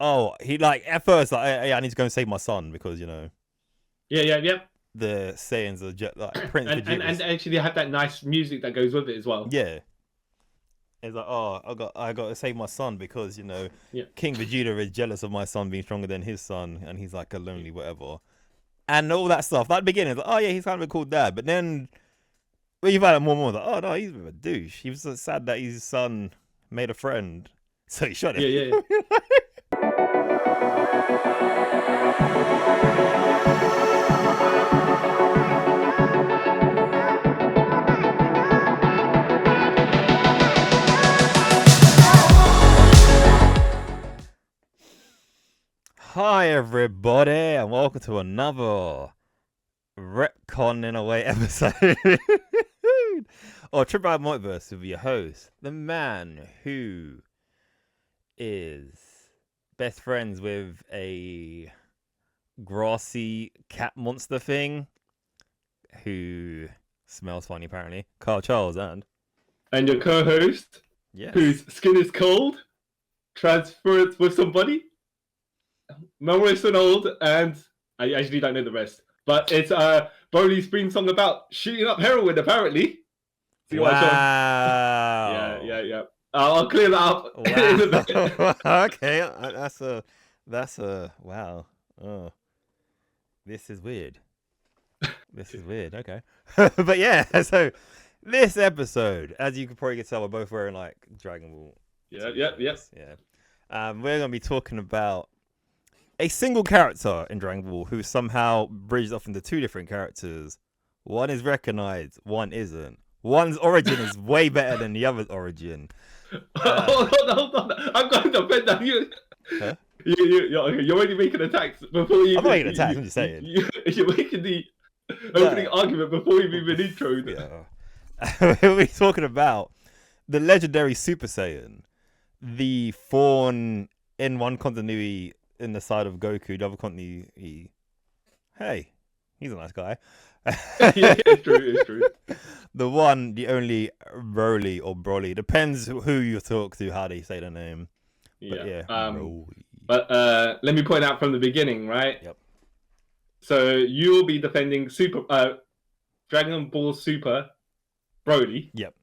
Oh, he like at first like, yeah, I need to go and save my son because Yeah. the Saiyans are like Prince And Vegeta's. actually have that nice music that goes with it as well. Yeah, it's like, oh, I got to save my son because Yeah. King Vegeta is jealous of my son being stronger than his son, and he's like a lonely whatever, and all that stuff. That beginning, like, oh yeah, he's kind of a cool dad, but then when you find out more and more, like, oh no, he's a bit of a douche. He was so sad that his son made a friend, so he shot him. Yeah. Hi everybody, and welcome to another retcon in a way episode or Trip Out Multiverse with your host, the man who is best friends with a grassy cat monster thing who smells funny apparently, Carl Charles, And your co-host, yes, whose skin is cold, transference with somebody, memories and old, and I actually don't know the rest. But it's Broly's theme song about shooting up heroin, apparently. See what I wow. Yeah. I'll clear that up in a bit. Wow. Okay, that's a wow. Oh, this is weird. This is weird. Okay, but yeah. So this episode, as you can probably tell, we're both wearing like Dragon Ball. Yeah. Yeah. We're gonna be talking about a single character in Dragon Ball who somehow bridges off into two different characters. One is recognized, one isn't. One's origin is way better than the other's origin. Hold on. I'm going to defend that. Huh? You're already making attacks before you. I'm not making attacks. I'm just saying. You're making the opening argument before you've even introed. Yeah. We're talking about the legendary Super Saiyan, the fawn in one continuity in the side of Goku, the other continuity. Hey, he's a nice guy. Yeah, it's true. The one, the only Broly or Broly, depends who you talk to, how they say the name. But yeah, Broly. But let me point out from the beginning, right? Yep. So you'll be defending Dragon Ball Super Broly. Yep.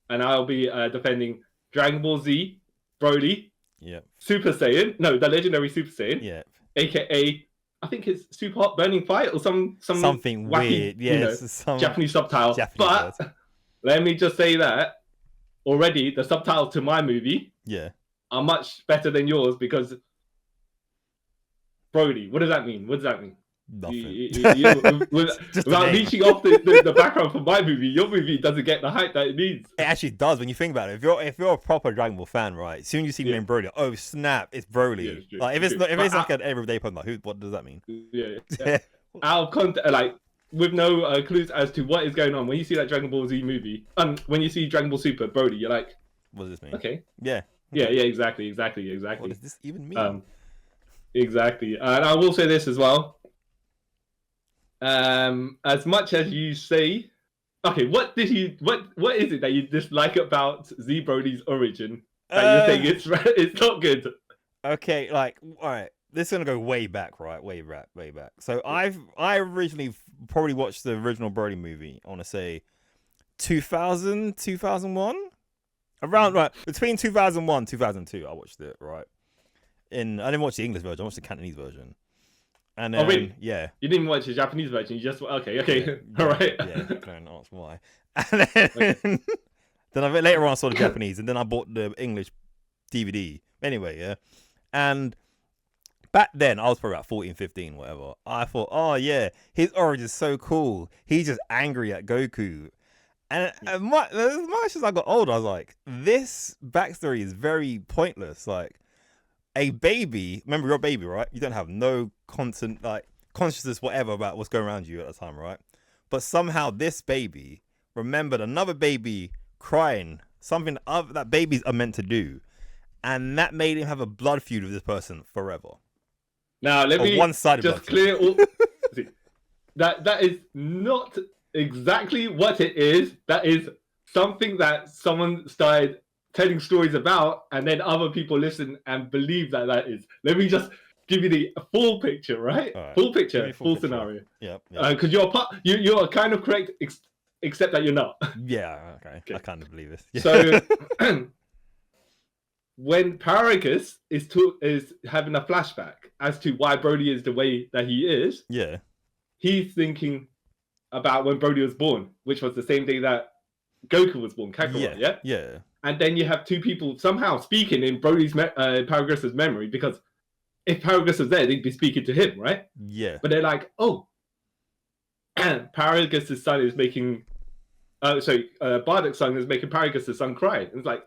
And I'll be defending Dragon Ball Z Broly. Yep. Super Saiyan. No, the legendary Super Saiyan. Yeah. AKA, I think it's Super Hot Burning Fire or something weird. wacky, Yeah, some Japanese subtitle. But let me just say that already the subtitles to my movie are much better than yours because Broly. What does that mean? Nothing. Without reaching off the background for my movie, your movie doesn't get the hype that it needs. It actually does when you think about it. If you're a proper Dragon Ball fan, right? Soon you see the name Broly, oh snap, it's Broly. Yeah, like if it's like an everyday person, like what does that mean? Yeah. Out of context, like with no clues as to what is going on. When you see that Dragon Ball Z movie, when you see Dragon Ball Super Broly, you're like, what does this mean? Okay. Yeah. Yeah, exactly. What does this even mean? Exactly. And I will say this as well. As much as you say, okay, what is it that you dislike about Z Broly's origin that you're saying it's not good? Okay, like, all right, this is gonna go way back, right? Way back. So I originally probably watched the original Broly movie. I want to say 2000, 2001, around right between 2001, 2002. I watched it, right? I didn't watch the English version. I watched the Cantonese version. And then, really? Yeah. You didn't watch the Japanese version. You just okay. Yeah, all right. Yeah, don't ask why. And then, then later on I saw the Japanese, and then I bought the English DVD. Anyway, yeah. And back then I was probably about 14, 15, whatever. I thought, oh yeah, his origin is so cool. He's just angry at Goku. And as much as I got older, I was like, this backstory is very pointless. Like, a baby, remember you're a baby, right? You don't have no constant like consciousness whatever about what's going around you at the time, right? But somehow this baby remembered another baby crying, something that babies are meant to do, and that made him have a blood feud with this person forever. Now let me just clear all. See, that is not exactly what it is. That is something that someone started telling stories about, and then other people listen and believe that that is. Let me just give you the full picture, right? All right. Full picture, Full scenario. Yep. Because you're kind of correct, except that you're not. Yeah. Okay. I kind of believe this. Yeah. So when Paragus is having a flashback as to why Broly is the way that he is, yeah, he's thinking about when Broly was born, which was the same day that Goku was born, Kakarot, yeah. And then you have two people somehow speaking in Broly's Paragus's memory, because if Paragus was there, they'd be speaking to him, right? Yeah. But they're like, oh, Paragus's son is making, Barduk's son is making Paragus's son cry. And it's like,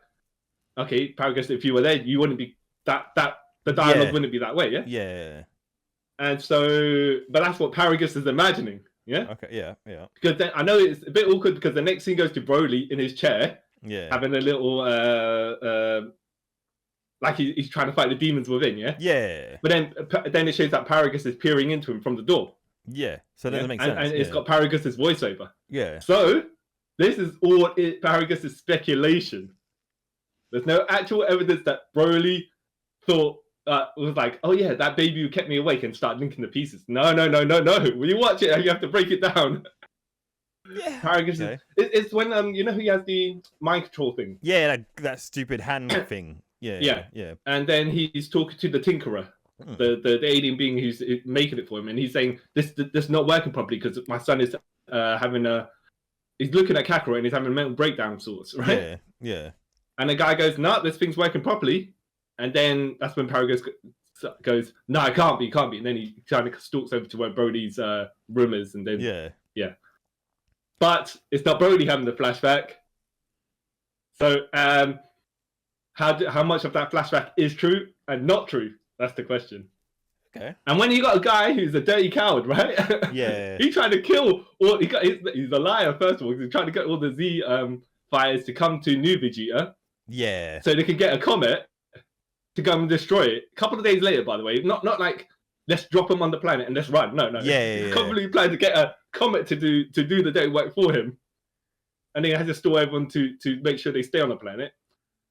okay, Paragus, if you were there, you wouldn't be the dialogue wouldn't be that way, yeah? Yeah. And so, but that's what Paragus is imagining, yeah? Okay, yeah. Because then I know it's a bit awkward because the next scene goes to Broly in his chair, having a little, like he's trying to fight the demons within, yeah? Yeah. But then it shows that Paragus is peering into him from the door. Yeah. So that makes sense. And it's got Paragus's voiceover. Yeah. So this is all Paragus's speculation. There's no actual evidence that Broly thought was like, oh yeah, that baby who kept me awake, and start linking the pieces. No. When you watch it, you have to break it down. Yeah. Paragus it's when you know he has the mind control thing. Yeah, that stupid hand thing. Yeah. And then he's talking to the Tinkerer, the alien being who's making it for him, and he's saying this not working properly because my son is he's looking at Kakarot and he's having a mental breakdown of sorts, right? Yeah. And the guy goes, "No, this thing's working properly." And then that's when Paragus goes, "No, it can't be." And then he kind of stalks over to where Broly's room is, and then yeah. But it's not Broly having the flashback. So how much of that flashback is true and not true? That's the question. Okay. And when you got a guy who's a dirty coward, right? Yeah. He's trying to kill all. He's a liar, first of all. He's trying to get all the Z fighters to come to New Vegeta. Yeah. So they can get a comet to go and destroy it. A couple of days later, by the way, not like let's drop them on the planet and let's run. No. Yeah. Completely planned to get a comet to do the dirty work for him, and then he has to store everyone to make sure they stay on the planet.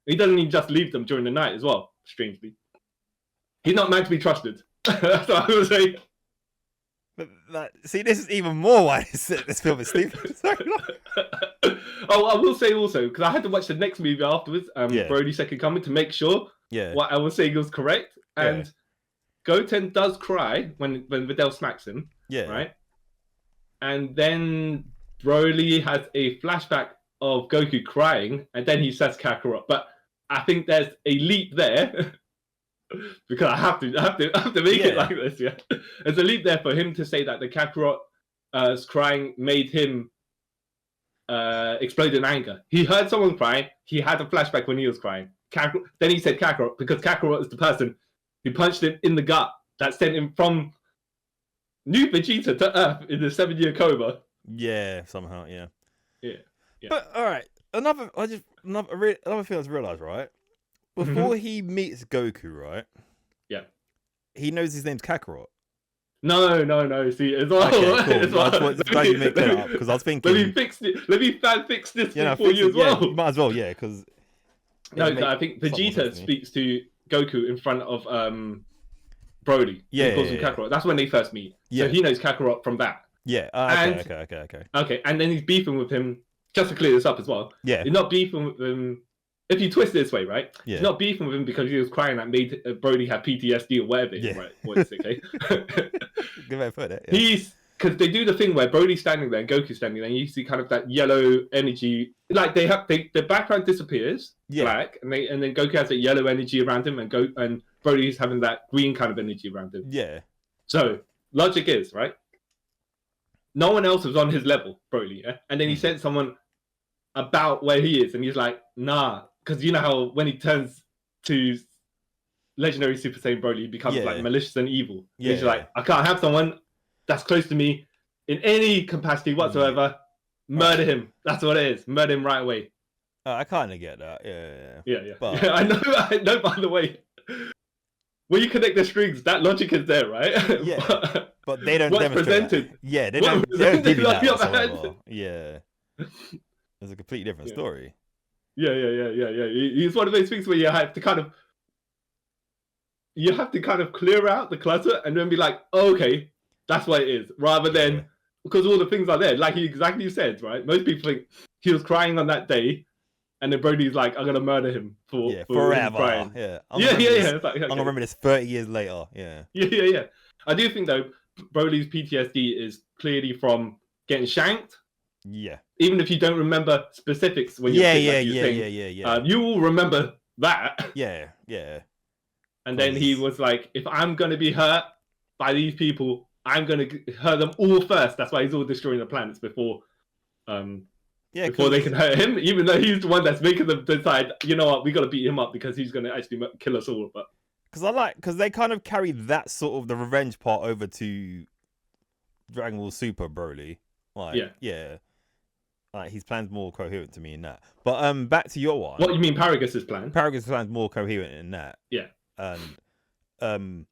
He doesn't even just leave them during the night as well. Strangely, he's not meant to be trusted. That's what I was saying. But see, this is even more why this film is stupid. Oh, I will say also, because I had to watch the next movie afterwards, Broly's Second Coming, to make sure what I was saying was correct. And Goten does cry when Videl smacks him, right? And then Broly has a flashback of Goku crying, and then he says Kakarot. But I think there's a leap there. Because I have to make it like this, yeah. There's a leap there for him to say that the Kakarot's crying made him explode in anger. He heard someone crying. He had a flashback when he was crying. Then he said Kakarot because Kakarot is the person who punched him in the gut that sent him from New Vegeta to Earth in the 7-year coma. Yeah, somehow, yeah. But all right, another thing I just realised, right? Before he meets Goku, right? Yeah. He knows his name's Kakarot. No. See, as well. Okay, cool. Well. Glad you make that up because I was thinking. Let me fix this for you as well. You might as well, yeah. Because I think Vegeta speaks to Goku in front of Broly. Yeah, he calls him Kakarot. That's when they first meet. So he knows Kakarot from that. Yeah. Okay. Okay, and then he's beefing with him. Just to clear this up as well. Yeah. He's not beefing with him. If you twist it this way, right? Yeah. He's not beefing with him because he was crying that made Broly have PTSD or whatever. Right? What is it, okay? Good way to put it. Yeah. He's because they do the thing where Broly's standing there and Goku's standing there, and you see kind of that yellow energy. Like the background disappears, black, and then Goku has that yellow energy around him, and Broly's having that green kind of energy around him. Yeah. So logic is right. No one else was on his level, Broly, and then he sent someone about where he is, and he's like, nah. Because you know how when he turns to Legendary Super Saiyan Broly, he becomes like malicious and evil. Yeah. He's like, I can't have someone that's close to me in any capacity whatsoever. Murder him. That's what it is. Murder him right away. I kind of get that. Yeah. But... I know. By the way, when you connect the strings, that logic is there, right? Yeah. But they don't. What's presented? That. Yeah, they don't give you that. Yeah. It's a completely different story. Yeah. It's one of those things where you have to kind of clear out the clutter and then be like, oh, okay, that's what it is, rather than because all the things are there, like he exactly said, right? Most people think he was crying on that day, and then Brody's like, I'm gonna murder him for forever. crying. Yeah, It's like, okay. I'm gonna remember this 30 years later. Yeah. I do think though Broly's PTSD is clearly from getting shanked. Yeah. Even if you don't remember specifics when you're you will remember that. Yeah. And then he was like, if I'm going to be hurt by these people, I'm going to hurt them all first. That's why he's all destroying the planets before before they can hurt him, even though he's the one that's making them decide, you know what, we got to beat him up because he's going to actually kill us all. But because they kind of carry that sort of the revenge part over to Dragon Ball Super Broly. Like, like his plan's more coherent to me in that. But back to your one. What you mean, Paragus's plan? Paragus's plan's more coherent in that. Yeah. And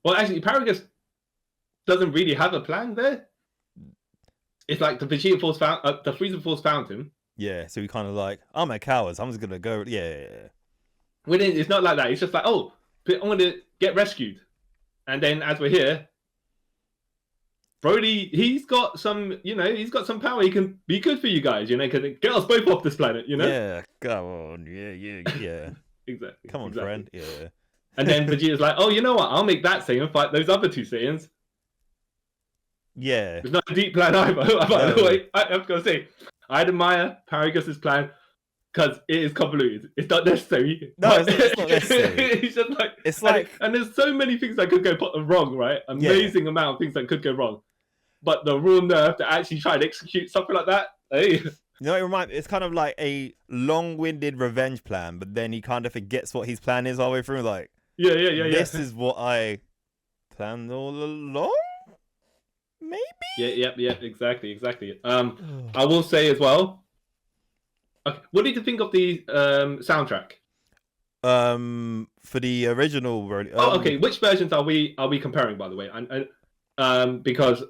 well, actually, Paragus doesn't really have a plan there. It's like the Vegeta Force found, the Frieza Force found him. Yeah, so he kind of like, I'm a coward. I'm just gonna go. Yeah. When it's not like that. It's just like, oh, I'm gonna get rescued, and then as we're here, Brody, he's got some power. He can be good for you guys, you know, can get us both off this planet, you know. Yeah, come on, yeah. Exactly. Come on, friend. Yeah. And then Vegeta's like, oh, you know what? I'll make that Saiyan fight those other two Saiyans. Yeah. It's not a deep plan either. By the way, I'm gonna say, I admire Paragus's plan because it is convoluted. It's not necessary. No, it's not necessary. It's just like, and there's so many things that could go wrong, right? Amazing amount of things that could go wrong. But the raw nerve to actually try and execute something like that, hey. You know, it's kind of like a long-winded revenge plan, but then he kind of forgets what his plan is all the way through. Like, this is what I planned all along. Maybe. Yeah, exactly. I will say as well. Okay, what did you think of the soundtrack? For the original. Okay. Which versions are we comparing, by the way? And because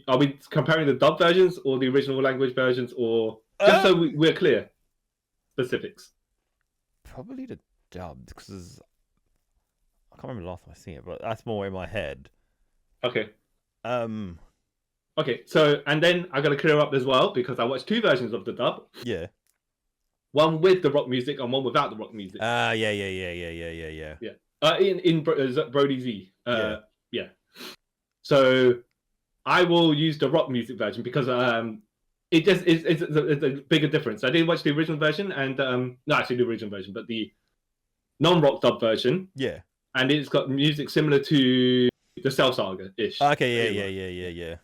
are we comparing the dub versions or the original language versions, or just so we're clear specifics? Probably the dub, because I can't remember the last time I seen it, but that's more in my head. Okay. Okay, so and then I gotta clear up as well because I watched two versions of the dub. Yeah. One with the rock music and one without the rock music. Yeah. In Brody Z. Yeah. So I will use the rock music version because it's a bigger difference. I did watch the original version and not actually the original version, but the non-rock dub version. Yeah. And it's got music similar to the Cell Saga ish. Okay, yeah.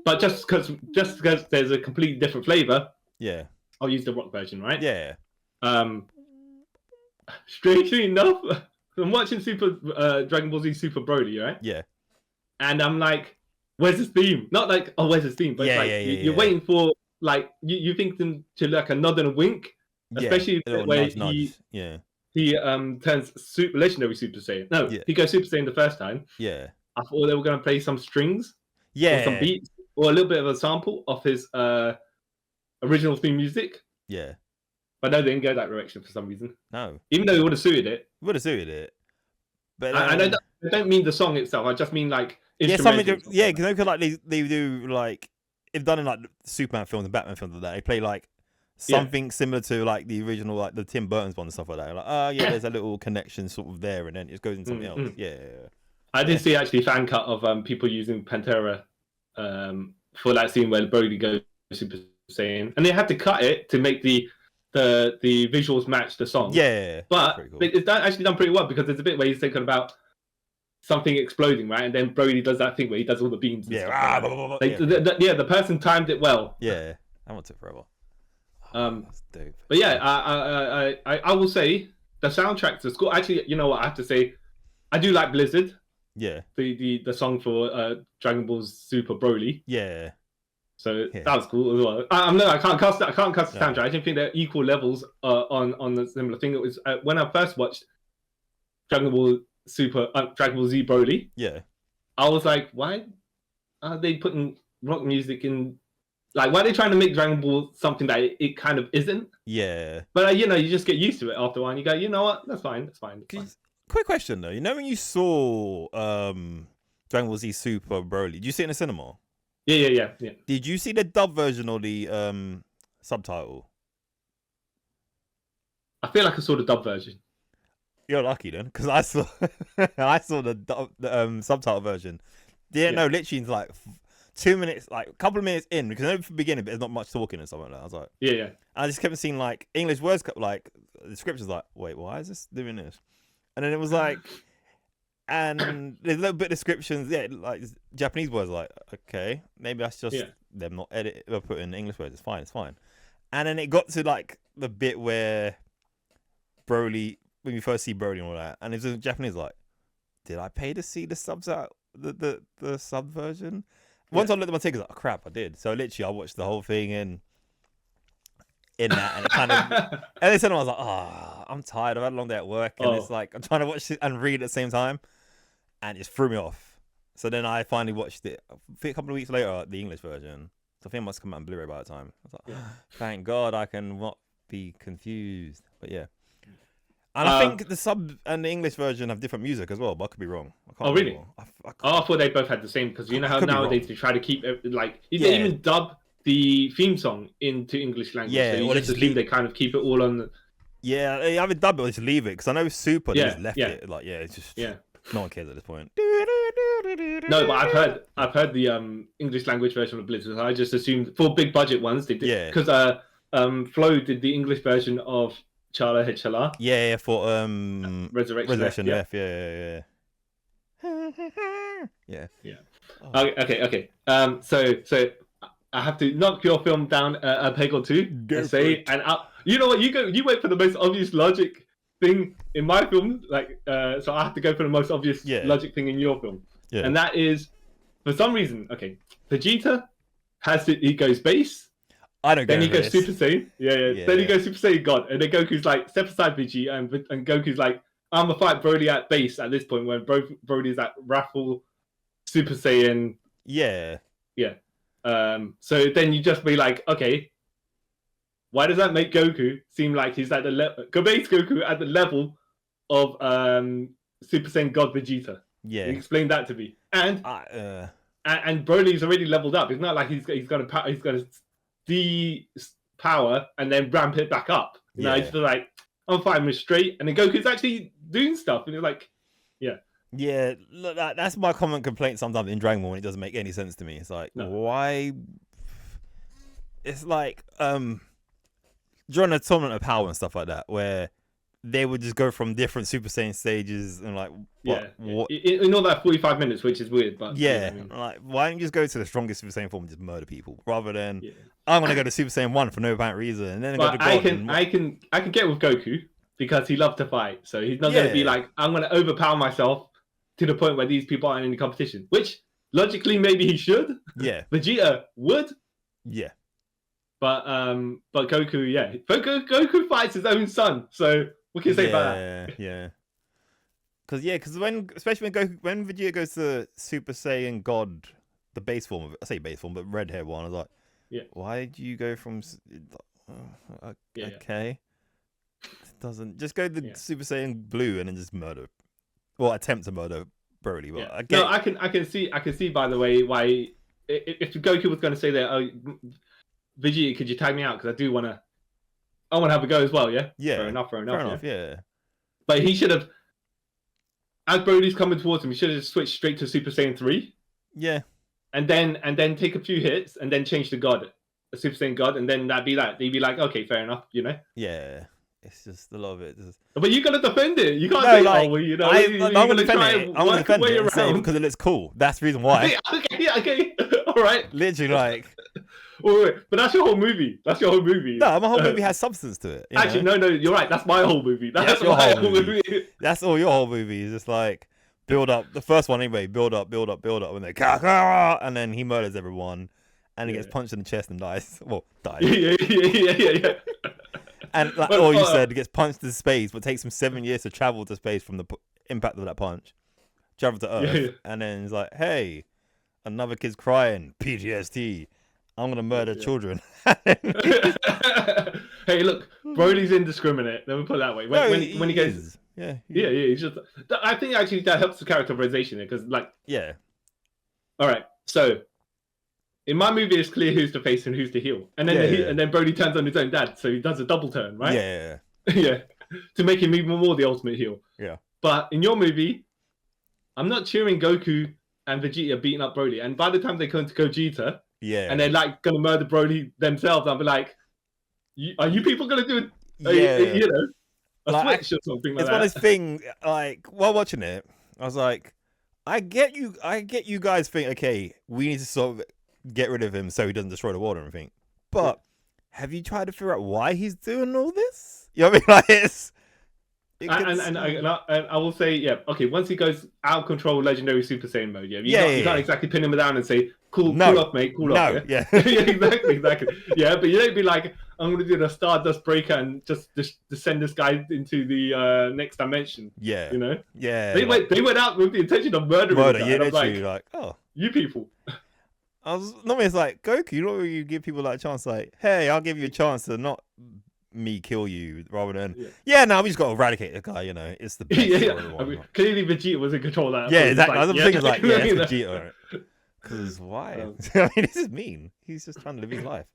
But just because there's a completely different flavor, I'll use the rock version, right? Yeah. Strangely enough, I'm watching Dragon Ball Z Super Broly, right? Yeah. And I'm like, where's his theme? Not like, oh, where's his theme? But you're waiting for, like, you think them to like a nod and a wink, especially where he turns Legendary Super Saiyan. No, he goes Super Saiyan the first time. Yeah. I thought they were going to play some strings, or some beats, or a little bit of a sample of his original theme music. Yeah. But no, they didn't go that direction for some reason. No. Even though he would have suited it. But I don't mean the song itself. I just mean like because like they do like they've done in like Superman films and Batman films like that. They play like something similar to like the original, like the Tim Burton's one and stuff like that. Like, there's a little connection sort of there, and then it goes into something else. Yeah. I did see actually fan cut of people using Pantera for that scene where Brody goes Super Saiyan, and they had to cut it to make the visuals match the song. Yeah, but cool. It's actually done pretty well because there's a bit where he's thinking about something exploding, right? And then Brody does that thing where he does all the beams. And stuff like that. The person timed it well. Yeah, that one took forever. That's dope. But yeah, I will say the soundtrack to school. Actually, you know what I have to say, I do like Blizzard. Yeah. The song for Dragon Ball Super Broly. Yeah. So that was cool as well. I can't cast the soundtrack. I didn't think they're equal levels on the similar thing. It was when I first watched Dragon Ball Z Broly. Yeah. I was like, why are they putting rock music in Like, why are they trying to make Dragon Ball something that it kind of isn't? Yeah. But you know, you just get used to it after a while. And you go, you know what? That's fine. That's fine. That's fine. Quick question though. You know when you saw Dragon Ball Z Super Broly, did you see it in the cinema? Yeah. Did you see the dub version or the subtitle? I feel like I saw the dub version. You're lucky then, because I saw the subtitle version. Yeah, no, literally like 2 minutes, like a couple of minutes in, because I know from the beginning, but there's not much talking and stuff like that. I was like, yeah. I just kept seeing like English words, like the scriptures, like, wait, why is this doing this? And then it was like, and there's a little bit of descriptions, like Japanese words, like, okay, maybe that's just them not putting English words. It's fine. And then it got to like the bit where Broly, when you first see Broly and all that, and it's in Japanese, like, did I pay to see the subs out, the sub version? Once I looked at my tickets, like, oh crap, I did. So literally, I watched the whole thing in that, and it kind of, and then I was like, oh, I'm tired. I've had a long day at work, and it's like I'm trying to watch it and read at the same time, and it just threw me off. So then I finally watched it a couple of weeks later, the English version. So I think it must come out on Blu-ray by the time. I was like, thank God I can not be confused. But yeah. And I think the sub and the English version have different music as well, but I could be wrong. I can't really? I thought they both had the same, because you know how nowadays they try to keep it, like, they even dub the theme song into English language. Yeah, so you just assume they kind of keep it all on the... Yeah, they either dub it or just leave it, because I know Super just left it. Like, it's just... Yeah. No one cares at this point. No, but I've heard the English language version of Blizzard. I just assumed for big budget ones they did, because Flo did the English version of Chala Hechala. Yeah, for Resurrection F. Yeah. Okay. So I have to knock your film down a peg or two. You know what? You wait for the most obvious logic thing in my film, like so I have to go for the most obvious logic thing in your film, and that is, for some reason, Vegeta he goes base. I don't. Then he goes Super Saiyan. Yeah. Then he goes Super Saiyan God, and then Goku's like, step aside, Vegeta, and Goku's like, I'm gonna fight Broly at base at this point when Broly's at Raffle Super Saiyan. Yeah. So then you just be like, okay, why does that make Goku seem like he's at the level? Base Goku at the level of Super Saiyan God Vegeta. Yeah. Explain that to me. And Broly's already leveled up. It's not like he's gonna de-power and then ramp it back up. You know, it's just like, I'm fighting him straight, and then Goku's actually doing stuff, and you're like, yeah. Look, that's my common complaint sometimes in Dragon Ball when it doesn't make any sense to me. It's like, why? It's like during a tournament of power and stuff like that, where they would just go from different Super Saiyan stages and like, what? In all that 45 minutes, which is weird, but like, why don't you just go to the strongest Super Saiyan form and just murder people rather than I'm gonna go to Super Saiyan 1 for no apparent reason and then go to God. I can get with Goku because he loves to fight, so he's not gonna be like, I'm gonna overpower myself to the point where these people aren't in the competition, which logically maybe he should. Yeah, Vegeta would. Yeah. But Goku, Goku fights his own son, so what can you say about that? Yeah. Because especially when Vegeta goes to Super Saiyan God, the base form of it, I say base form, but red hair one, I was like, why do you go from? Okay, it doesn't just go to Super Saiyan Blue and then just murder, or attempt to murder Broly. But I can see by the way why if Goku was going to say that, oh, Vegeta, could you tag me out because I want to have a go as well. Yeah. Fair enough. Yeah. But he should have, as Broly's coming towards him, he should have switched straight to Super Saiyan 3. Yeah. And then take a few hits and then change to God, a Super Saiyan God, and then they'd be like, okay, fair enough, you know? Yeah. It's just a lot of it. But you gotta defend it. You can't say, I'm gonna defend it because it looks cool. That's the reason why. Okay. All right. Literally, like. Wait, but that's your whole movie. No, my whole movie has substance to it. Actually, no, you're right. That's my whole movie. That's your whole movie. That's all your whole movie is just like build up. The first one anyway, build up, and then and then he murders everyone, and he gets punched in the chest and dies. Well, dies. Yeah. And like you said, he gets punched to space, but it takes him 7 years to travel to space from the impact of that punch. Travel to Earth, and then he's like, "Hey, another kid's crying, PTSD. I'm gonna murder children. Hey, look, Broly's indiscriminate. Let me put it that way. When he goes, yeah, he's just. I think actually that helps the characterization because, like, yeah. All right, so in my movie, it's clear who's the face and who's the heel, and then and then Broly turns on his own dad, so he does a double turn, right? Yeah. Yeah, to make him even more the ultimate heel. Yeah. But in your movie, I'm not cheering Goku and Vegeta beating up Broly, and by the time they come to Gogeta, and they're like gonna murder Broly themselves, I'll be like, are you people gonna do it? A like, switch or something like that? It's one of those things. Like while watching it, I was like, I get you guys think, okay, we need to sort of get rid of him so he doesn't destroy the world or anything. But have you tried to figure out why he's doing all this? You know what I mean? Like and I will say, okay, once he goes out of control, Legendary Super Saiyan mode, you can't exactly pin him down and say, cool off, mate, cool off. Yeah. Exactly. Yeah, but you don't be like, I'm going to do the Stardust Breaker and just send this guy into the next dimension. Yeah. You know? Yeah. They went out with the intention of murdering the guy. Yeah, literally, like, oh. You people. Normally it's like, Goku, you know when you give people that chance, like, hey, I'll give you a chance to not me kill you rather than now we just got to eradicate the guy, you know, it's the best I mean, clearly Vegeta was in control of that. Yeah, exactly. Like, I was thinking like, it's Vegeta. Because why? I mean, this is mean. He's just trying to live his life.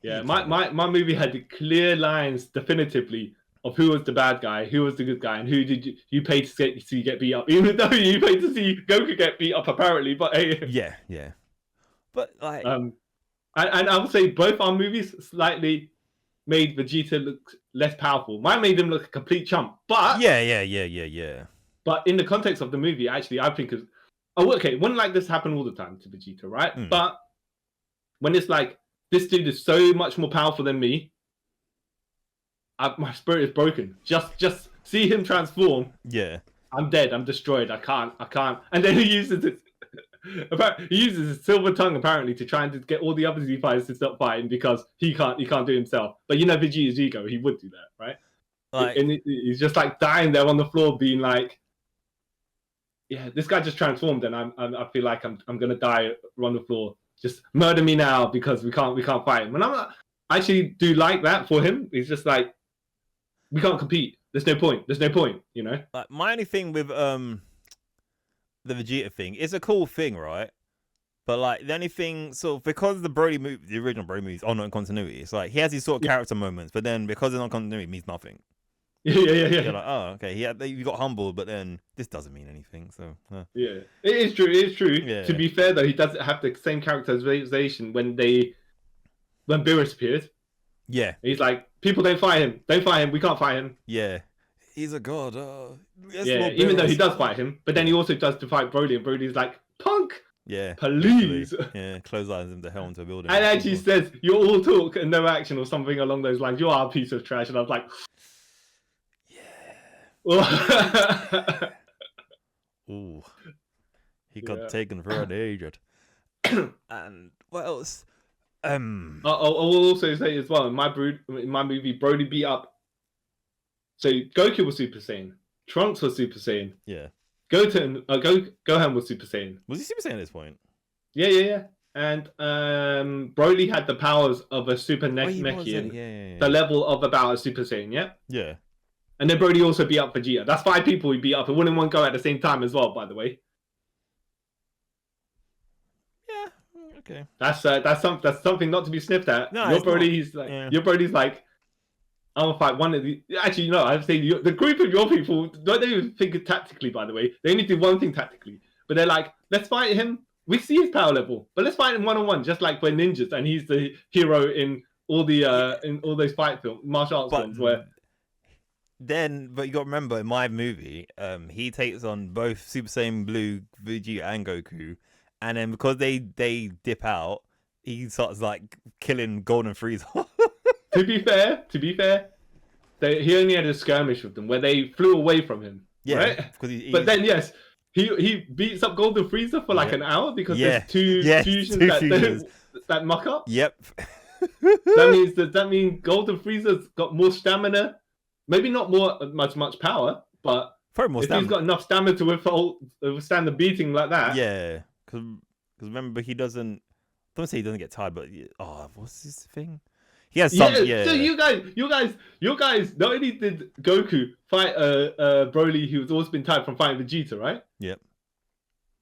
Yeah, my movie had clear lines definitively of who was the bad guy, who was the good guy, and who did you pay to see get beat up, even though you paid to see Goku get beat up apparently. But hey, yeah. But like, and I would say both our movies slightly made Vegeta look less powerful. Mine made him look a complete chump. But yeah. But in the context of the movie, actually, I think wouldn't like this happen all the time to Vegeta, right? But when it's like this dude is so much more powerful than me, my spirit is broken. Just see him transform. Yeah, I'm dead. I'm destroyed. I can't. And then he uses it. He uses his silver tongue apparently to try and get all the other Z fighters to stop fighting because he can't do it himself. But you know Vegeta's ego, he would do that, right? Like, and he's just like dying there on the floor, being like, "Yeah, this guy just transformed, and I feel like I'm gonna die on the floor. Just murder me now because we can't fight him." And I actually do like that for him. He's just like, we can't compete. There's no point, you know. Like my only thing with the Vegeta thing, it's a cool thing, right? But like the only thing, so because the Broly movie, the original Broly movies are not in continuity, it's like he has these sort of character moments, but then because they're not continuity, it means nothing. Yeah. You're like, oh, okay, you got humbled, but then this doesn't mean anything. So yeah, it is true. Yeah. To be fair though, he doesn't have the same characterization when Beerus appeared. Yeah, he's like, people don't fight him, we can't fight him. Yeah, he's a god. Even though he does fight him, but then he also does to fight Broly, and Broly's like, punk. Yeah, please. Yeah, clotheslines him to hell into a building. And actually says, "You're all talk and no action," or something along those lines. You are a piece of trash. And I was like, yeah. Ooh, he got taken for an agent. And what else? I will also say as well, in my movie, Broly beat up. So Goku was Super Saiyan, Trunks was Super Saiyan. Yeah. Gohan was Super Saiyan. Was he Super Saiyan at this point? Yeah. And Broly had the powers of a Super Namekian. Yeah. The level of about a Super Saiyan, yeah? Yeah. And then Broly also beat up Vegeta. That's 5 people he beat up. It wouldn't in one go at the same time as well, by the way. Yeah, okay. That's something not to be sniffed at. No, your Broly's like, I'm gonna fight one of the. Actually, no. I'd say the group of your people don't even think it tactically. By the way, they only do one thing tactically. But they're like, let's fight him. We see his power level, but let's fight him 1-on-1, just like we're ninjas, and he's the hero in all those fight films, martial arts films. But you got to remember, in my movie, he takes on both Super Saiyan Blue, Vegeta, and Goku, and then because they dip out, he starts like killing Golden Frieza. To be fair, he only had a skirmish with them where they flew away from him. Yeah, right? But then yes, he beats up Golden Frieza for like an hour because there's two fusions that muck up. Yep. Does that mean Golden Frieza's got more stamina? Maybe not much power, but probably more stamina. He's got enough stamina to withstand the beating like that. Yeah, because remember he doesn't. don't say he doesn't get tired, but what's his thing? He has some. Yeah. So you guys. Not only did Goku fight Broly, who's also been tired from fighting Vegeta, right? Yep.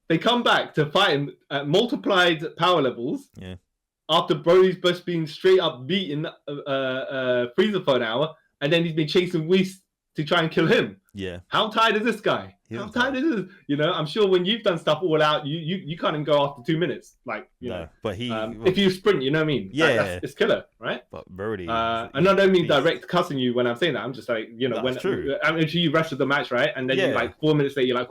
They come back to fight him at multiplied power levels. Yeah. After Broly's just been straight up beaten Frieza for an hour, and then he's been chasing Whis to try and kill him. Yeah. How tired is this guy? How tired is this? You know, I'm sure when you've done stuff all out, you can't even go after 2 minutes. Like, you know. But he... if you sprint, you know what I mean? Yeah. It's killer, right? But Brody... and I don't mean direct cussing you when I'm saying that. I'm just like, you know, That's true. If you wrestled the match, right? And then you like 4 minutes later, you're like...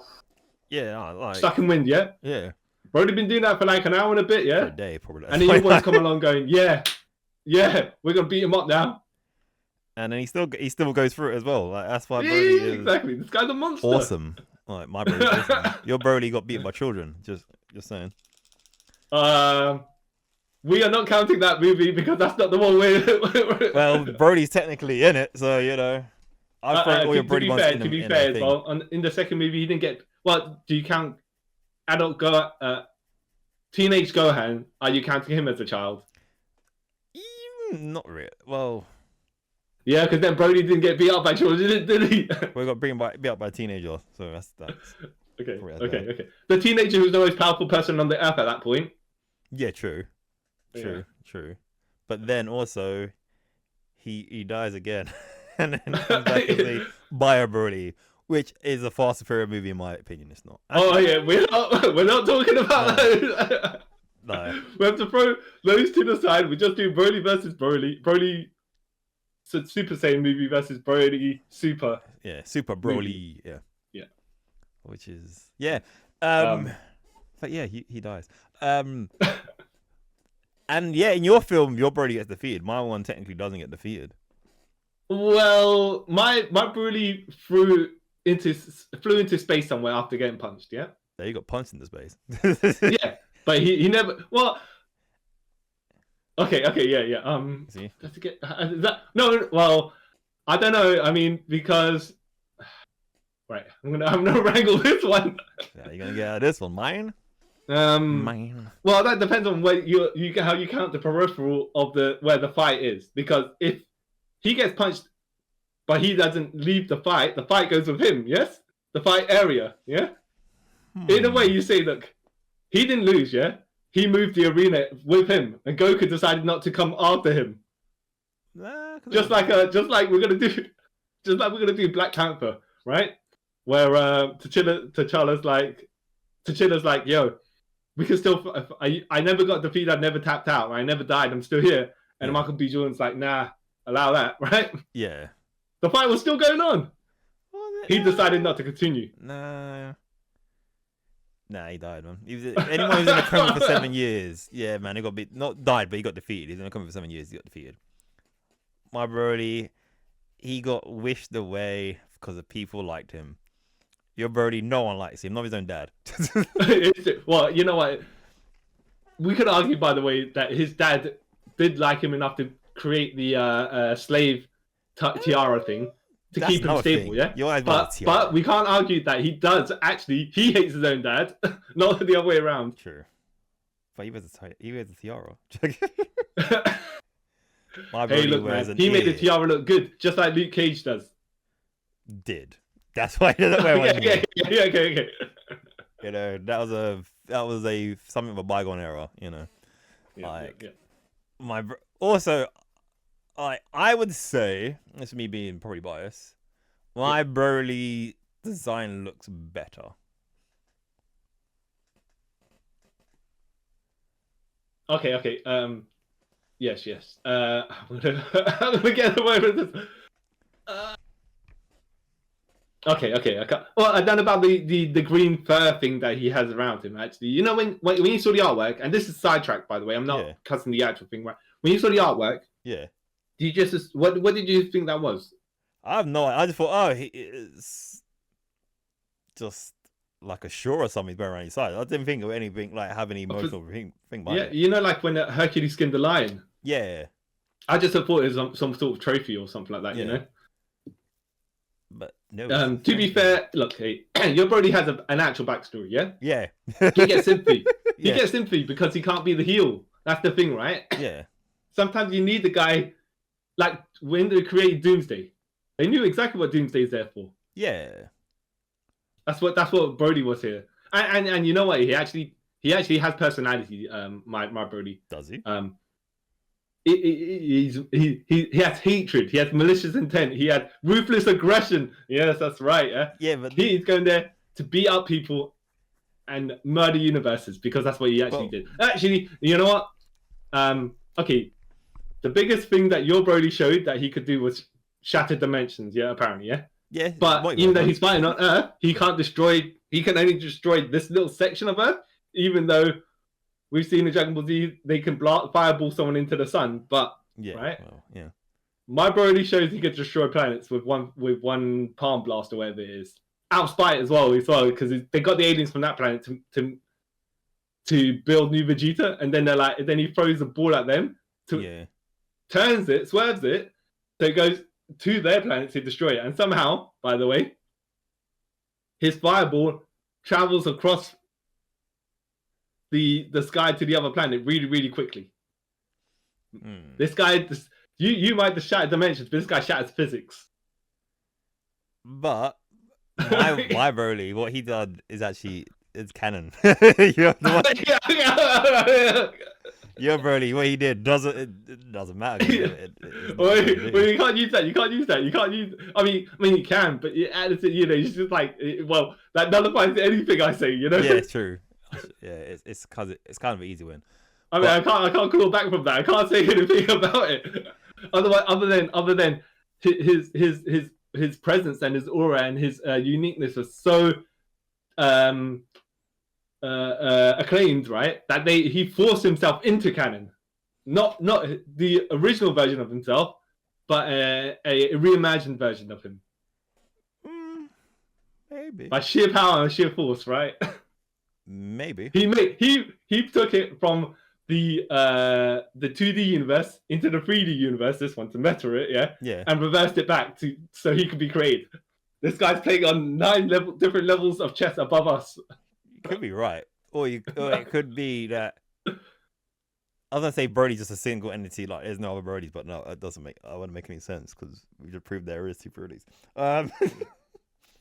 Yeah, like... Stuck in wind, yeah? Yeah. Brody been doing that for like an hour and a bit, yeah? For a day, probably. And then you always come along going, yeah, we're going to beat him up now. And then he still goes through it as well. Like that's why Brody is exactly. This guy's a monster. awesome. Like my Broly, awesome. Your Broly got beaten by children. Just saying. We are not counting that movie because that's not the one Well, Broly's technically in it, so you know. I throw all your Brody ones in. To be fair, as well, in the second movie, he didn't get. Well, do you count teenage Gohan? Are you counting him as a child? Not really. Well. Yeah, because then Brody didn't get beat up by children, did he? We got beat up by a teenager, so that's okay. The teenager who's the most powerful person on the earth at that point. Yeah, true. But then also, he dies again, and then comes back as a Bio Broly, which is a far superior movie in my opinion. It's not. We're not talking about those. No. We have to throw those to the side. We just do Broly versus Broly. Super Saiyan movie versus Broly Super. Yeah, Super Broly. Movie. Yeah. Which is but yeah, he dies. And yeah, in your film, your Broly gets defeated. My one technically doesn't get defeated. Well, my Broly flew into space somewhere after getting punched. Yeah. There you got punched into space. Yeah, but he never. Well. Okay, yeah. See? Just to get that. No. Well, I don't know. I mean, because right, I'm gonna wrangle this one. Yeah, you're gonna get out of this one, mine. Mine. Well, that depends on where how you count the peripheral of where the fight is. Because if he gets punched, but he doesn't leave the fight goes with him. Yes, the fight area. Yeah. In a way, you say, look, he didn't lose. Yeah. He moved the arena with him, and Goku decided not to come after him. Just like we're gonna do Black Panther, right? Where T'Challa's like, yo, we can still. I never got defeated. I never tapped out. I never died. I'm still here. And Michael B. Jordan's like, nah, allow that, right? Yeah. The fight was still going on. He decided not to continue. Nah, he died, man. Anyone who's in a coma for 7 years, yeah, man, he got not died, but he got defeated. He's in a coma for 7 years. He got defeated. My Broly, he got wished away because the people liked him. Your Broly, no one likes him, not his own dad. Well, you know what? We could argue, by the way, that his dad did like him enough to create the slave tiara thing. To keep him stable, thing. Yeah. But we can't argue that he hates his own dad, not the other way around. True. But he wears a tiara. Hey, look, man, he made the tiara look good, just like Luke Cage does. That's why he doesn't wear one. Yeah, okay. You know, that was a something of a bygone era. You know, also. I would say, this is me being probably biased, my Broly design looks better. Okay. Yes. I'm gonna get away with this. Okay. Well, I don't know about the green fur thing that he has around him. Actually, you know, when you saw the artwork, and this is sidetracked, by the way. I'm not cussing the actual thing, right? When you saw the artwork, do you just what did you think that was? I have no idea. I just thought, it's just like a shore or something going around his side. I didn't think of anything like having any emotional thing behind it. You know, like when Hercules skinned the lion. Yeah. I just thought it was some sort of trophy or something like that. You know. But no. To be fair, look, hey, your Brody has an actual backstory. Yeah. Yeah. He gets sympathy. He gets sympathy because he can't be the heel. That's the thing, right? Yeah. Sometimes you need the guy, like when they created Doomsday, they knew exactly what Doomsday is there for. Yeah. That's what Brody was here. And you know what? He actually has personality. My Brody. Does he? He has hatred. He has malicious intent. He had ruthless aggression. Yes, that's right. Yeah, but he's going there to beat up people and murder universes because that's what he actually did. Actually, you know what? Okay, the biggest thing that your Brody showed that he could do was shatter dimensions. Yeah, apparently, yeah. Yeah. But even though he's fighting on Earth, he can't destroy. He can only destroy this little section of Earth. Even though we've seen in Dragon Ball Z, they can fireball someone into the sun. But right, well, yeah. My Brody shows he could destroy planets with one palm blast or whatever it is. Out of spite as well, because they got the aliens from that planet to build new Vegeta, and then then he throws a ball at them turns it, swerves it, so it goes to their planet to destroy it. And somehow, by the way, his fireball travels across the sky to the other planet really, really quickly. This guy, you might just shatter dimensions, but this guy shatters physics. But my Broly, what he did is actually it's canon. Your Broly, what he did it doesn't matter. Well, you can't use that. You can't use that. You can't use. I mean, you can, but it's just like, well, that nullifies anything I say. You know. Yeah, it's true. Yeah, it's kind of an easy win. I mean, I can't call back from that. I can't say anything about it. Other than his presence and his aura and his uniqueness was so acclaimed, right? That he forced himself into canon, not the original version of himself, but a reimagined version of him. Maybe by sheer power and sheer force, right? Maybe he took it from the 2D universe into the 3D universe. This one to meta it, yeah, and reversed it back so he could be created. This guy's playing on 9 different levels of chess above us. You could be right, or it could be that. I was gonna say Broly's just a single entity, like there's no other Brolys, but no, it doesn't wouldn't make any sense because we just proved there is 2 Brolys.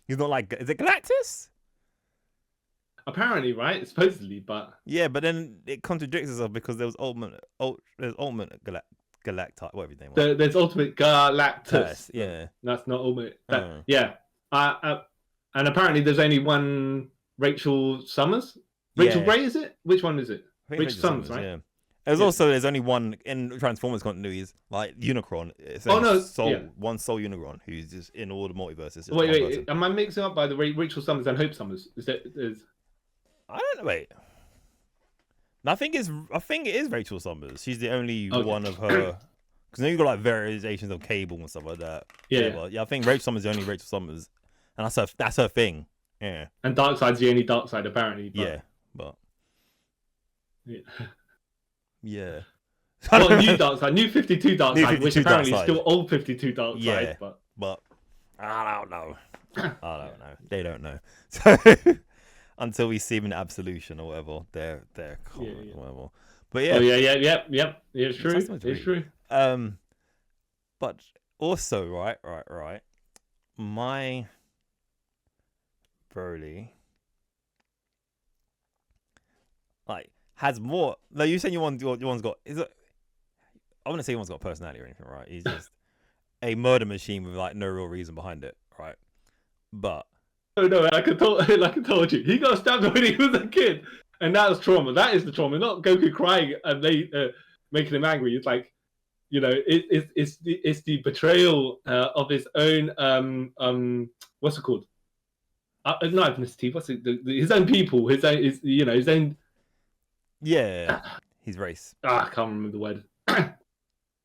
He's not like, is it Galactus? Apparently, right? Supposedly, but yeah, but then it contradicts itself because there's ultimate Galacti, whatever his name was. There's Ultimate Galactus. Yeah, that's not Ultimate. Yeah, and apparently there's only one Rachel Summers. Rachel Ray, is it? Which one is it? Rachel Summers, right? Yeah. There's only one in Transformers continuities, like Unicron. It's one Soul Unicron who's just in all the multiverses. Wait, am I mixing up by the Rachel Summers and Hope Summers? I don't know. Wait, I think it is Rachel Summers. She's the only one of her. Because then you got like variations of Cable and stuff like that. Yeah. I think Rachel Summers is the only Rachel Summers, and that's her thing. Yeah. And Darkseid's the only Darkseid apparently. But... Yeah. Yeah. Well, new Darkseid, new 52 Darkseid, which apparently is still old 52 Darkseid. Yeah. But I don't know. They don't know. So until we see him in Absolution or whatever, they're common or whatever. But yeah. Oh yeah. It's true. It's true. But also, right. My Broly, like, has more. No, you saying your one's got? Is it? I wouldn't say your one's got personality or anything, right? He's just a murder machine with like no real reason behind it, right? But no, like I told you, he got stabbed when he was a kid, and that was trauma. That is the trauma, not Goku crying and they making him angry. It's like, it's the betrayal of his own what's it called? Not ethnicity. What's it? His own people. His own. Yeah, his race. I can't remember the word.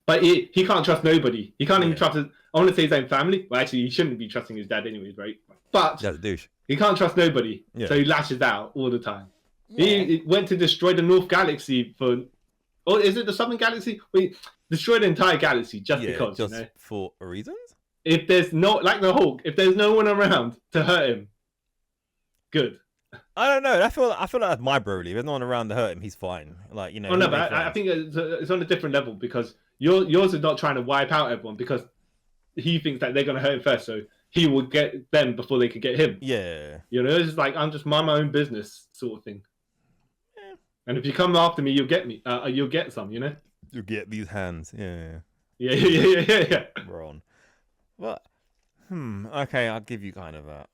But he can't trust nobody. He can't even trust I want to say his own family. Well, actually, he shouldn't be trusting his dad anyways, right? But that's a douche. He can't trust nobody, so he lashes out all the time. Yeah. He went to destroy the North Galaxy or is it the Southern Galaxy? Destroy the entire galaxy just because. Just for reasons? If there's no, like the Hulk, if there's no one around to hurt him, good. I don't know. I feel like that's my Broly. There's no one around to hurt him. He's fine. Like, you know. Oh no, but I think it's on a different level because yours is not trying to wipe out everyone because he thinks that they're going to hurt him first, so he will get them before they can get him. Yeah. You know, it's just like I'm just mind my own business sort of thing. Yeah. And if you come after me, you'll get me. You'll get some. You know. You'll get these hands. Yeah. Yeah. Wrong. What? Okay, I'll give you kind of that.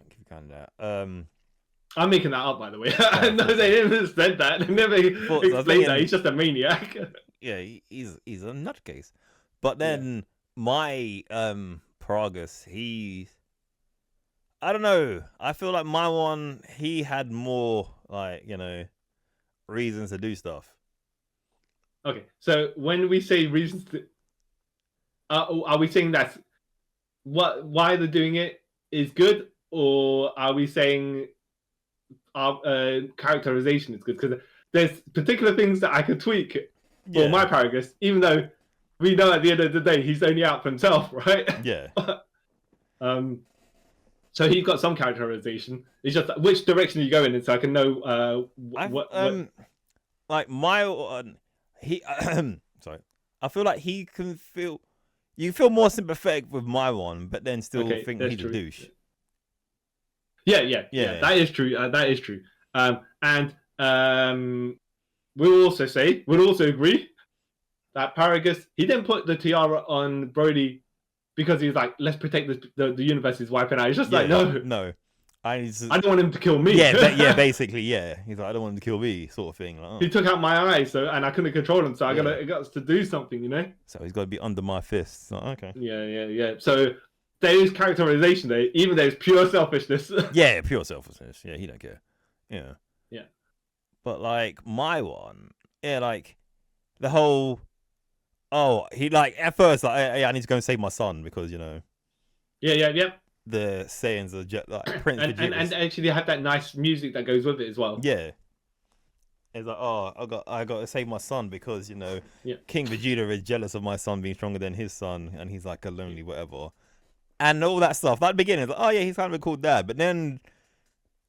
I'm making that up, by the way. No, they never said that. They never explained that. He's just a maniac. Yeah, he's a nutcase. But then my Paragus, I don't know. I feel like my one, he had more like, you know, reasons to do stuff. Okay, so when we say reasons to, are we saying that why they're doing it is good, or are we saying our characterization is good? Because there's particular things that I could tweak for my Paragus, even though we know at the end of the day he's only out for himself, right? Yeah. So he's got some characterization. It's just which direction you go in, so I can know what. Like my he sorry, I feel like he can feel. You feel more sympathetic with my one, but then still think he's a douche. Yeah. That is true. That is true. And we'll also agree that Paragus, he didn't put the tiara on Broly because he's like, let's protect the universe is wiping out. He's just like, no. I don't want him to kill me. Yeah, basically, yeah. He's like, I don't want him to kill me, sort of thing. Like, oh. He took out my eye, and I couldn't control him, so I got to do something, you know. So he's got to be under my fists. Like, okay. Yeah. So there is characterization there, even though it's pure selfishness. Yeah, pure selfishness. Yeah, he don't care. Yeah. But like my one, like the whole. Oh, he like at first like, I need to go and save my son because you know. Yeah. The Saiyans are like Prince Vegeta, and actually they have that nice music that goes with it as well. Yeah, it's like, oh, I got to save my son because you know King Vegeta is jealous of my son being stronger than his son, and he's like a lonely whatever, and all that stuff. That beginning, like, oh yeah, he's kind of a cool dad, but then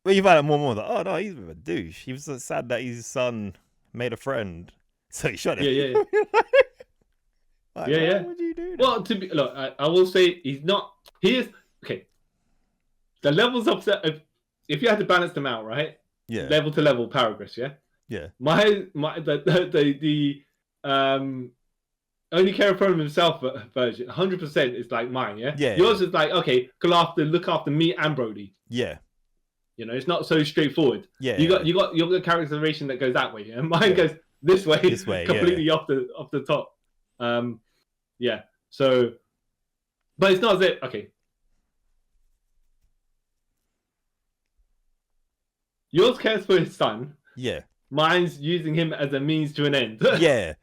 when you find out more and more, like, oh no, he's a bit of a douche. He was so sad that his son made a friend, so he shot him. Yeah. Like, why would you do that? Well, I will say he is. Okay, the levels of if you had to balance them out, right? Yeah. Level to level, Paragus, yeah. Yeah. The only care for himself version, 100% is like mine, yeah. Yeah. Yours is like, okay, look after me and Brody. Yeah. You know, it's not so straightforward. Yeah. You got characterization that goes that way, yeah. Mine goes this way, completely off the top. Yeah. So, but it's not as if okay. Yours cares for his son. Yeah. Mine's using him as a means to an end. Yeah.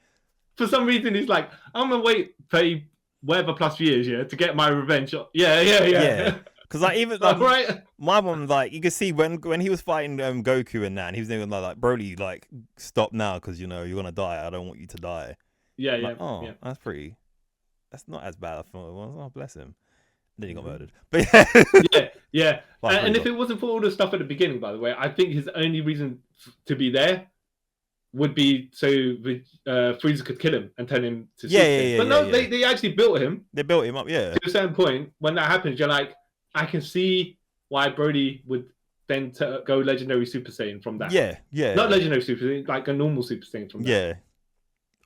For some reason, he's like, I'm gonna wait 30 whatever plus years, to get my revenge. Yeah. Because like even like, right. My one, like you can see when he was fighting Goku and that, and he was doing like Broly, like stop now because you know you're gonna die. I don't want you to die. Yeah. That's not as bad as I thought it was. Oh, bless him. Then he got murdered. But yeah. And if it wasn't for all the stuff at the beginning, by the way, I think his only reason to be there would be so Frieza could kill him and turn him to Super Saiyan. But no, they actually built him. They built him up, yeah. To a certain point, when that happens, you're like, I can see why Brody would then go Legendary Super Saiyan from that. Yeah. Not Legendary Super Saiyan, like a normal Super Saiyan from that. Yeah.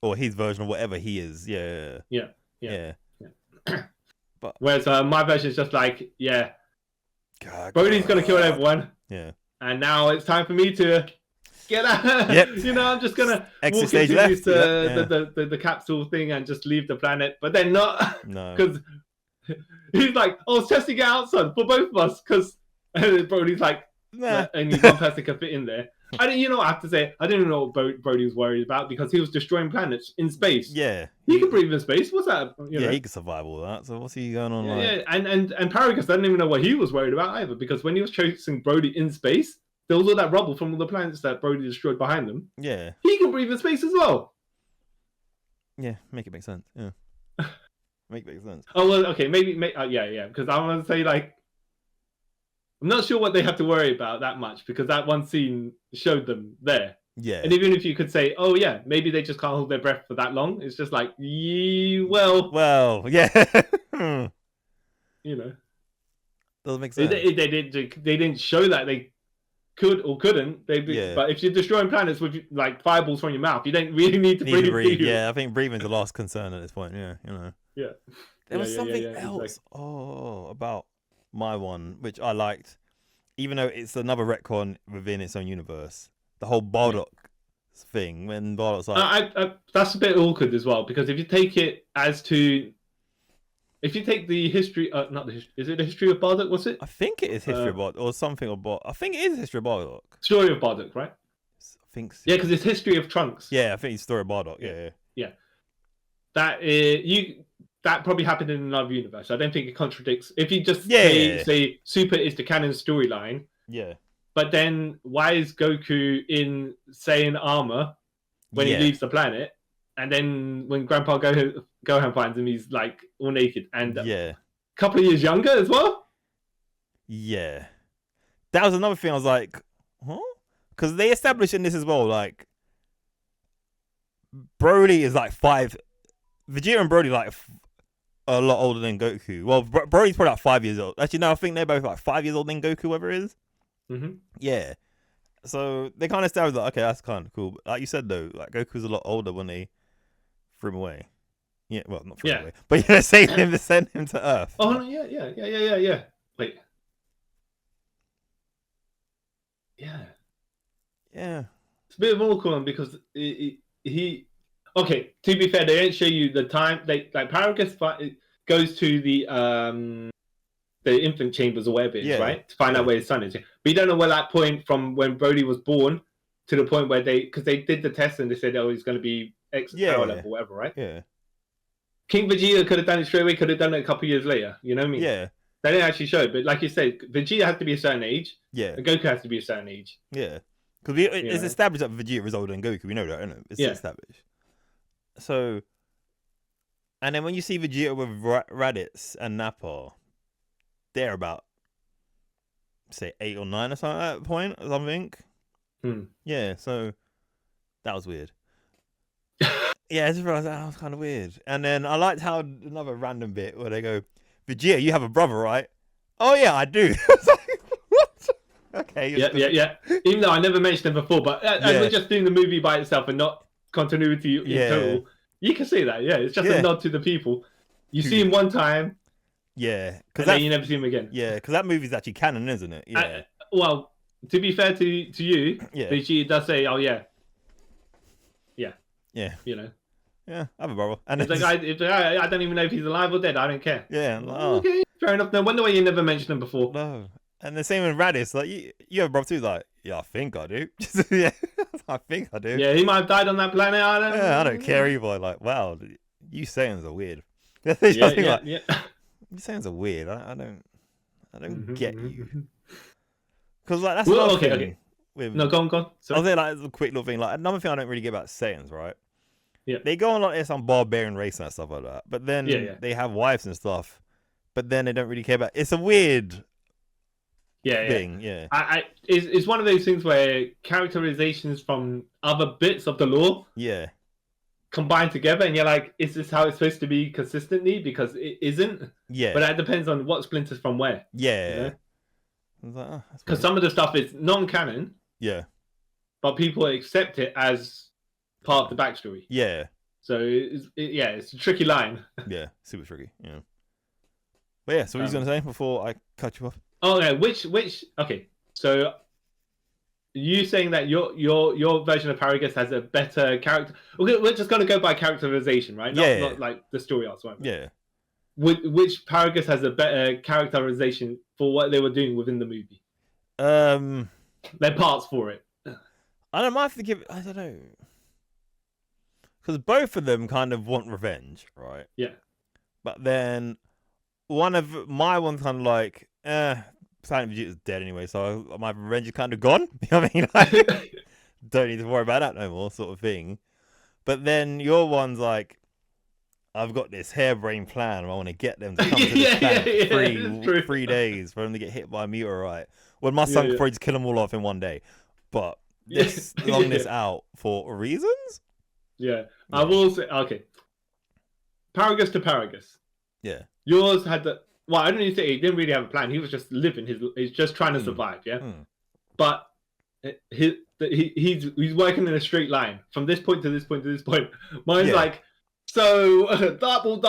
Or his version of whatever he is. Yeah. But whereas my version is just like, Brody's gonna kill everyone. Yeah. And now it's time for me to get out. Yep. You know, I'm just gonna exit walk into the capsule thing and just leave the planet. But then not because he's like, I was testing it out, son, for both of us. Because Brody's like, only one person can fit in there. You know what I have to say? I didn't know what Brody was worried about because he was destroying planets in space. Yeah. He can breathe in space. What's that? You know? He can survive all that. So what's he going on like? Yeah, and Paragus, I didn't even know what he was worried about either because when he was chasing Brody in space, there was all that rubble from all the planets that Brody destroyed behind them. Yeah. He can breathe in space as well. Yeah, make it make sense. Yeah. Make sense. Oh, well, okay, maybe yeah, because I want to say like, I'm not sure what they have to worry about that much because that one scene showed them there. Yeah. And even if you could say, oh yeah, maybe they just can't hold their breath for that long, it's just like, well, yeah. You know, Doesn't make sense. they didn't show that they could or couldn't. But if you're destroying planets with like fireballs from your mouth, you don't really need to breathe. Yeah, I think breathing's the last concern at this point. Yeah, you know. Yeah. There was something else. Exactly. About my one, which I liked, even though it's another retcon within its own universe. The whole Bardock thing, when Bardock's like, that's a bit awkward as well, because if you take it as to, if you take the history, not the history, is it the history of Bardock? What's it? I think it is history of Bardock or something about. I think it is history of Bardock. Story of Bardock, right? I think so. Yeah, because it's history of Trunks. Yeah, I think it's story of Bardock. Yeah. That probably happened in another universe. I don't think it contradicts. If you just say Super is the canon storyline. Yeah. But then why is Goku in Saiyan armor when he leaves the planet? And then when Grandpa Gohan finds him, he's like all naked and a couple of years younger as well. Yeah. That was another thing I was like, huh? Because they established in this as well, like, Broly is like 5. Vegeta and Broly like a lot older than Goku. Well, Broly's probably like 5 years old. Actually, no, I think they're both like 5 years older than Goku, whatever it is. Mm-hmm. Yeah. So they kind of established like, okay, that's kind of cool. But like you said though, like Goku's a lot older when they threw him away. Yeah, well, not threw him away, but saved him to send him to Earth. Oh no, yeah. Wait. Yeah. It's a bit of an awkward one because he. Okay, to be fair, they don't show you the time. Like Paragus goes to the infant chambers or whatever it is, right? To find out where his son is. But you don't know where that point from when Broly was born to the point where because they did the test and they said, oh, he's going to be X power level, whatever, right? Yeah. King Vegeta could have done it straight away, could have done it a couple of years later. You know what I mean? Yeah. They didn't actually show it, but like you said, Vegeta has to be a certain age. Yeah. And Goku has to be a certain age. Yeah. Because it's established that Vegeta is older than Goku. We know that, isn't it? It's established. So, and then when you see Vegeta with Raditz and Nappa, they're about, say, 8 or 9 or something at that point, or something. Yeah, so that was weird. Yeah, I just realized that was kind of weird. And then I liked how another random bit where they go, Vegeta, you have a brother, right? Oh, yeah, I do. It's like, what? Okay. Yeah. Even though I never mentioned it before, but as we're just doing the movie by itself and not continuity in total, you can see that. Yeah, it's just a nod to the people. You see him one time. Yeah. And then you never see him again. Yeah, because that movie's actually canon, isn't it? Yeah. Well, to be fair to you, Vegeta does say, oh, yeah. Yeah. You know. Yeah, I have a brother. And it's like, I don't even know if he's alive or dead. I don't care. Yeah. Like, okay, fair enough. No wonder why you never mentioned him before. No. And the same with Raditz. Like, you have a brother too. Like, yeah, I think I do. Yeah, I think I do. Yeah, he might have died on that planet. I don't care either. Like, wow, you Saiyans are weird. You Saiyans are weird. I don't get you. Because like that's another thing. Okay. No, go on. I'll say like a quick little thing. Like another thing I don't really get about Saiyans, right? Yeah. They go on like some barbarian race and stuff like that, but then they have wives and stuff, but then they don't really care about. It's a weird thing. Yeah. It's one of those things where characterizations from other bits of the lore combine together, and you're like, is this how it's supposed to be consistently? Because it isn't. Yeah. But that depends on what splinters from where. Yeah. Because some of the stuff is non-canon. Yeah. But people accept it as part of the backstory. Yeah. So it's a tricky line. Yeah, super tricky. Yeah. But yeah, so what are you gonna say before I cut you off? Oh yeah, which okay. So you saying that your version of Paragus has a better character? We're just gonna go by characterization, right? Not like the story arcs, right? Yeah. Which Paragus has a better characterization for what they were doing within the movie? Their parts for it. I don't mind if I don't know. Because both of them kind of want revenge, right? Yeah. But then one of my one's kind of like, Planet Vegeta's dead anyway, so my revenge is kind of gone. You know what I mean? Like, don't need to worry about that no more, sort of thing. But then your one's like, I've got this harebrained plan. I want to get them to come to this Yeah, planet yeah, for it's true. 3 days for them to get hit by a meteorite. Well, my son could probably just kill them all off in one day. But this long this out for reasons? Yeah. I will say, okay. Paragus to Paragus. Yeah. Yours had the... Well, I don't even say he didn't really have a plan. He was just living he's just trying to survive, yeah? But he's working in a straight line from this point to this point to this point. Mine's like, so dartboard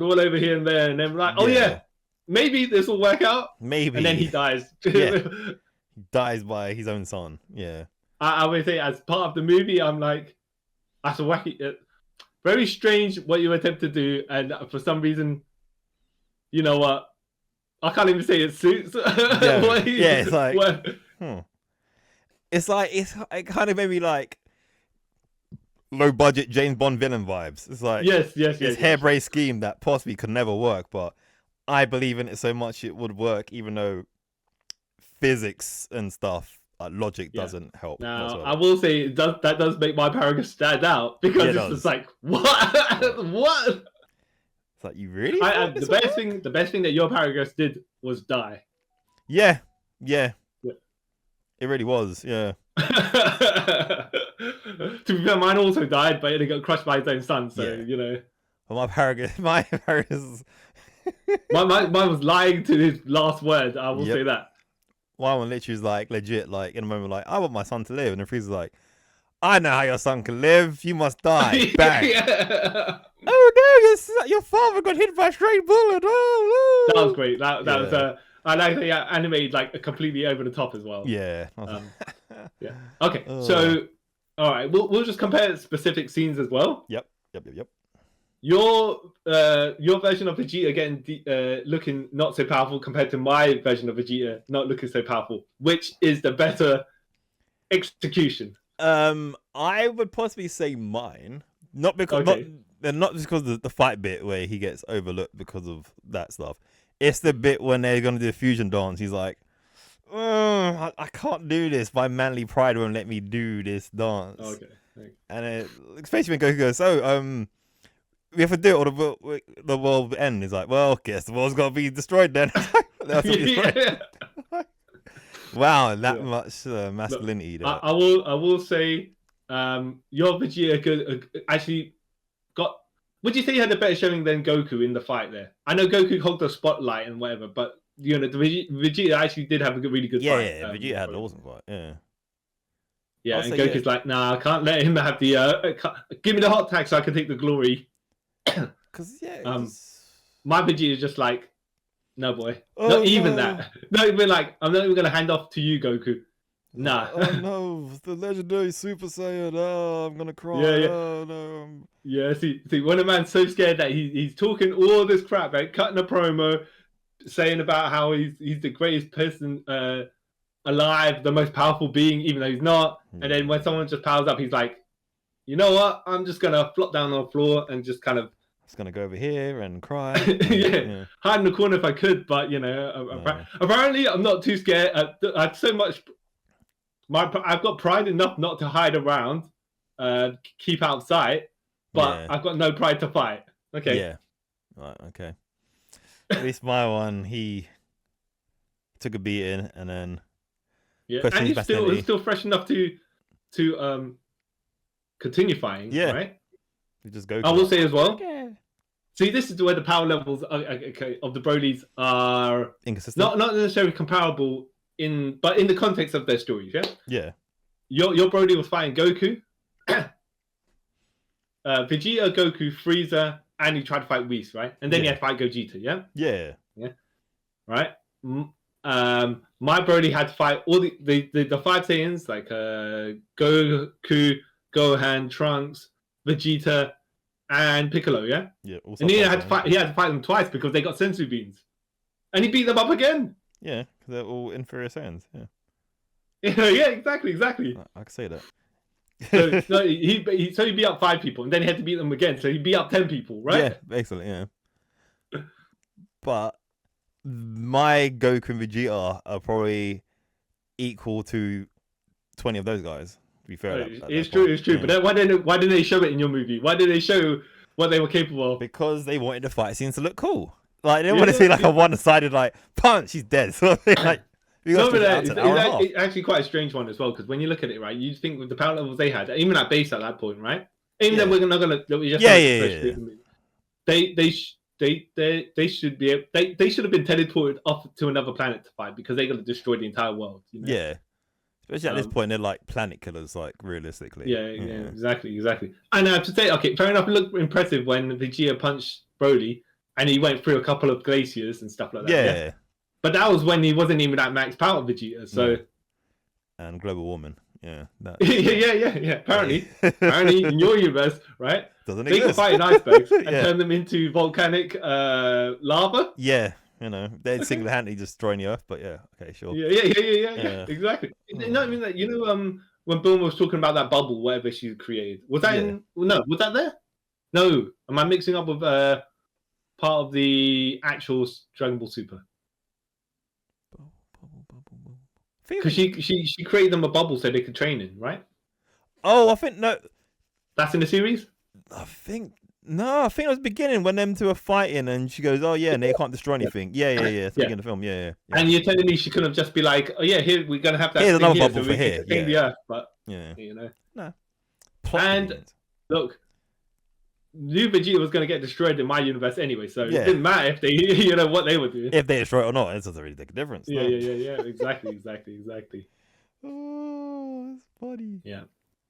all over here and there, and then like, oh yeah, maybe this will work out. Maybe. And then he dies. He dies by his own son. Yeah. I would say as part of the movie, I'm like, that's a wacky, very strange what you attempt to do, and for some reason, you know what? I can't even say it suits. It's like, it kind of made me like low budget James Bond villain vibes. It's like yes, harebrained scheme that possibly could never work, but I believe in it so much it would work, even though physics and stuff, like logic, doesn't help. Now, whatsoever. I will say that does make my Paragus stand out because it's just like what what. It's like, you really? The best thing that your Paragus did was die. Yeah. It really was. Yeah. To be fair, mine also died, but it got crushed by his own son. So you know. Well, my Paragus. mine was lying to his last word. I will say that. My one literally is like legit, like in a moment, like I want my son to live, and then Frieza's like, I know how your son can live. You must die. Bang. Oh no, your father got hit by a stray bullet. Oh no. That was great. That was I like that he animated like completely over the top as well. Yeah. Yeah. Okay. So, all right, we'll just compare specific scenes as well. Yep. Your version of Vegeta getting looking not so powerful compared to my version of Vegeta not looking so powerful. Which is the better execution? I would possibly say mine. Not because not just because of the fight bit where he gets overlooked because of that stuff. It's the bit when they're gonna do the fusion dance. He's like, I can't do this. My manly pride won't let me do this dance. Okay. And especially when Goku goes, so we have to do it or the world will end. He's like, well, guess the world's gotta be destroyed then. Wow, that much masculinity. Look, I will say, your Vegeta actually got. Would you say he had a better showing than Goku in the fight there? I know Goku hogged the spotlight and whatever, but you know, Vegeta actually did have a really good fight. Yeah, Vegeta had an awesome fight. Yeah, and Goku's like, nah, I can't let him have the. Give me the hot tag so I can take the glory. Because my Vegeta is just like, no boy, not even that. Not even like, I'm not even gonna hand off to you, Goku. Nah. Oh no, the Legendary Super Saiyan. Oh, I'm gonna cry. Yeah. Oh no. Yeah, see, when a man's so scared that he's talking all this crap, right? Cutting a promo, saying about how he's the greatest person alive, the most powerful being, even though he's not. And then when someone just powers up, he's like, you know what? I'm just gonna flop down on the floor and just kind of. Just gonna go over here and cry. Hide in the corner if I could, but you know, apparently I'm not too scared. I've so much. I've got pride enough not to hide around, keep out of sight, but I've got no pride to fight. Okay. Yeah. Right. Okay. At least my one, he took a beating and then. Yeah, and he's still fresh enough to continue fighting. Yeah. Right. You just go. I will say as well. Okay. See, this is where the power levels of the Brolys are inconsistent. Not necessarily comparable. But in the context of their stories, yeah. Your Broly was fighting Goku, Vegeta, Goku, Frieza, and he tried to fight Whis, right? And then he had to fight Gogeta, yeah, right. My Broly had to fight all the 5 Saiyans like Goku, Gohan, Trunks, Vegeta, and Piccolo, yeah. And he had to fight them twice because they got sensu beans, and he beat them up again. Yeah, because they're all inferior Saiyans. Yeah, exactly. I can say that. so he beat up 5 people, and then he had to beat them again. So he beat up 10 people, right? Yeah, basically, yeah. But my Goku and Vegeta are probably equal to 20 of those guys. To be fair, it's true. But then why didn't they show it in your movie? Why did they show what they were capable of. Because they wanted the fight scenes to look cool. Like, they didn't Yeah, want to see like yeah. a one-sided like punch, he's dead. So like, you got No, to but out to an hour and a half. it's actually quite a strange one as well, because when you look at it, right, you think with the power levels they had, even at base at that point, right? Even Yeah. though we're not gonna, we just Yeah. they should be they should have been teleported off to another planet to fight, because they're gonna destroy the entire world. You know? Yeah. Especially at this point, they're like planet killers, like realistically. Yeah, exactly. And I have to say, okay, fair enough. It looked impressive when Vegeta punched Broly, and he went through a couple of glaciers and stuff like that. Yeah. But that was when he wasn't even at max power, Vegeta. So. And global warming. Yeah. yeah. Apparently, in your universe, right? Doesn't they exist. can fight in icebergs and turn them into volcanic lava. Yeah. You know, they're single-handedly destroying the Earth, but yeah, okay, sure. Yeah. Exactly. No, I mean that. You know, when Bulma was talking about that bubble, whatever she created, was that in? No, was that there? No. Am I mixing up with part of the actual Dragon Ball Super? Because she created them a bubble so they could train in, right? Oh, I think no. That's in the series. I think it was beginning when them two are fighting, and she goes, "Oh yeah," and they can't destroy anything. Yeah. It's in the film. Yeah. And you're telling me she couldn't just be like, "Oh yeah, here we're gonna have that." Here's another here, bubble so for here. Yeah. The Earth, but yeah, you know. No. And look, new Vegeta was gonna get destroyed in my universe anyway, so it didn't matter if they, you know, what they were doing. If they destroy it or not, it doesn't really make a difference. Yeah. Exactly. Oh, it's funny. Yeah.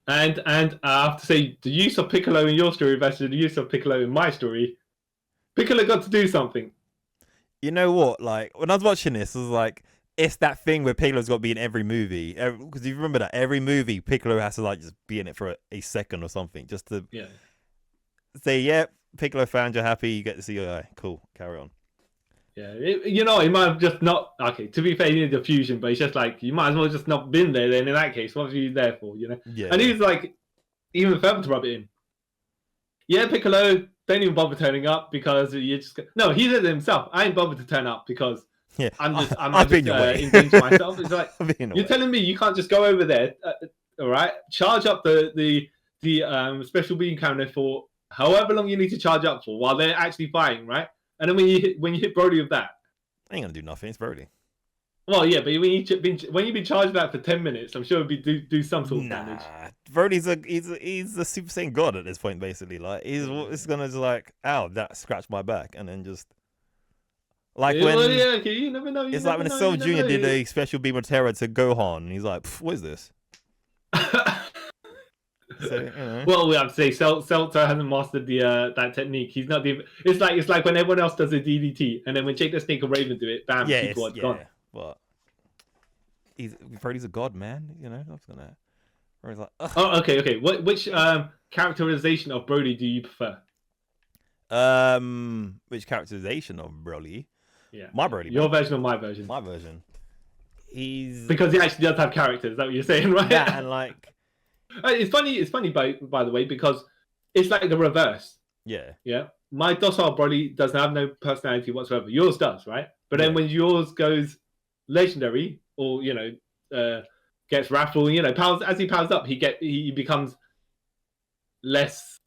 And I have to say, the use of Piccolo in your story versus the use of Piccolo in my story, Piccolo got to do something. You know what? Like, when I was watching this, I was like, it's that thing where Piccolo's got to be in every movie. Because you remember that every movie, Piccolo has to like just be in it for a second or something, just to say, "Yeah, Piccolo found you, happy, you get to see your guy. Cool, carry on." Yeah, you know, he might have just not. Okay, to be fair, he needed a fusion, but it's just like, you might as well just not been there. Then in that case, what were you there for? You know. Yeah. And he was like, even further to rub it in. Yeah, Piccolo, don't even bother turning up because you just. No, he said it himself. I ain't bothered to turn up because I'm just engaged myself. It's like you're telling me you can't just go over there, all right? Charge up the special beam cannon for however long you need to charge up for while they're actually fighting, right? And then when you hit Broly with that, ain't gonna do nothing. It's Broly. Well, yeah, but when you've been charged that for 10 minutes, I'm sure it'd be do some sort of damage. Broly's he's a Super Saiyan God at this point, basically. Like it's gonna just like, ow, that scratched my back, and then just like when okay, you never know. It's like when Cell Jr. did a special beam of terror to Gohan, and he's like, "What is this?" So, you know. Well, we have to say, Seltzer hasn't mastered the that technique. He's not the. It's like when everyone else does a DDT, and then when Jake the Snake or Raven do it, bam, people are gone. But Broly's a god, man. You know, that's gonna. Where he's like, ugh. Oh, okay. Which characterization of Broly do you prefer? Which characterization of Broly? Yeah, my Broly. Your version or my version? My version. He's because he actually does have characters. Is that what you're saying, right? Yeah, and like. It's funny by the way, because it's like the reverse. Yeah. My docile Broly doesn't have no personality whatsoever. Yours does, right? But then when yours goes legendary, or gets wrathful, as he powers up, he becomes less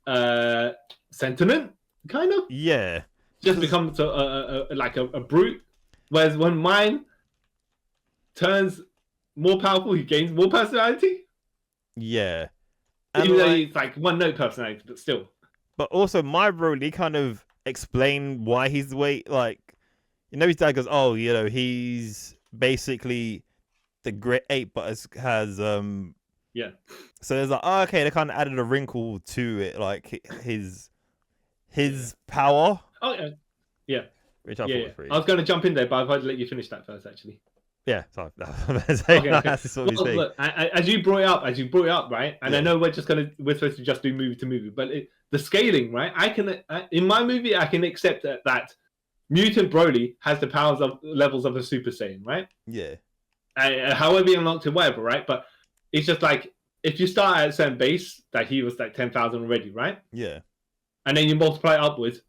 sentiment, kind of. Yeah. Just becomes like a brute. Whereas when mine turns more powerful, he gains more personality. Yeah. And even though he's like one note personality, but still. But also, my Broly kind of explained why he's the way, like, his dad goes, oh, he's basically the great ape, but has yeah. So there's like, oh, okay, they kind of added a wrinkle to it, like his power. Oh, yeah. Which I thought was pretty. I was going to jump in there, but I'd let you finish that first, actually. Yeah, sorry. Okay. Well, look, as you brought it up, right? And I know we're supposed to just do movie to movie, but the scaling, right? In my movie, I can accept that Mutant Broly has the powers of levels of a Super Saiyan, right? Yeah. However you unlocked it, whatever, right? But it's just like if you start at a certain base, that he was like 10,000 already, right? Yeah. And then you multiply it upwards.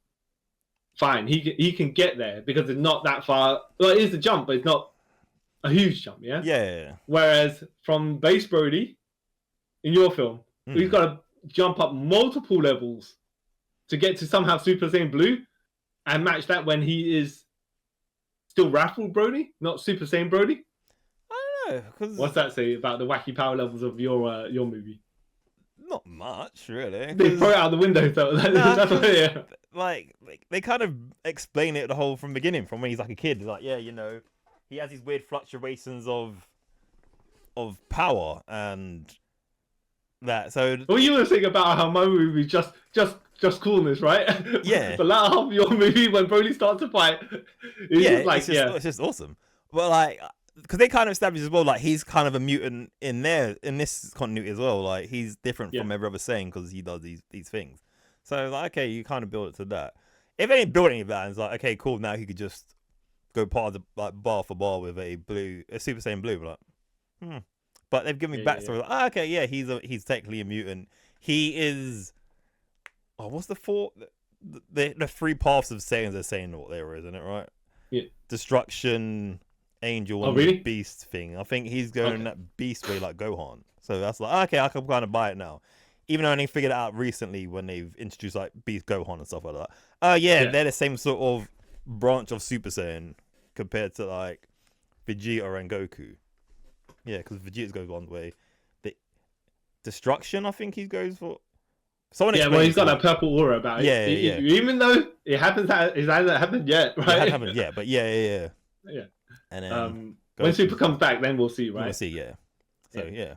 Fine, he can get there because it's not that far. Well, it is a jump, but it's not a huge jump, yeah? Yeah. Whereas from base Broly, in your film, he's got to jump up multiple levels to get to somehow Super Saiyan Blue and match that when he is still Raffle Broly, not Super Saiyan Broly? I don't know. Cause What's that say about the wacky power levels of your movie? not much, really. They throw it out the window, so that's what, yeah. Like they kind of explain it the whole from the beginning, from when he's like a kid. Like, yeah, he has these weird fluctuations of power and that. So Well, you were saying about how my movie just coolness, right? Yeah. The latter half of your movie when Broly starts to fight, it's just awesome. But like, because they kind of established as well, like he's kind of a mutant in this continuity as well. Like he's different from every other Saiyan because he does these things. So like, okay, you kind of build it to that. If they didn't build any of that, it's like, okay, cool. Now he could just go part of the like bar for bar with a Super Saiyan Blue. Like, But they've given me backstory. Like, okay, yeah, he's technically a mutant. He is. Oh, what's the four? The three paths of Saiyans they're saying what there is, isn't it? Right? Yeah. Destruction, Angel, and really? Beast thing. I think he's going that Beast way like Gohan. So that's like, okay, I can kind of buy it now. Even though I only figured it out recently when they've introduced like Beast Gohan and stuff like that. They're the same sort of branch of Super Saiyan compared to like Vegeta and Goku. Yeah, because Vegeta goes one way. The Destruction, I think he goes for. Well, he's got that purple aura about it. Yeah. Even though it hasn't happened yet, right? It hasn't happened yet, but yeah. Yeah. And then when Super comes back, then we'll see, right? We'll see, yeah. So yeah.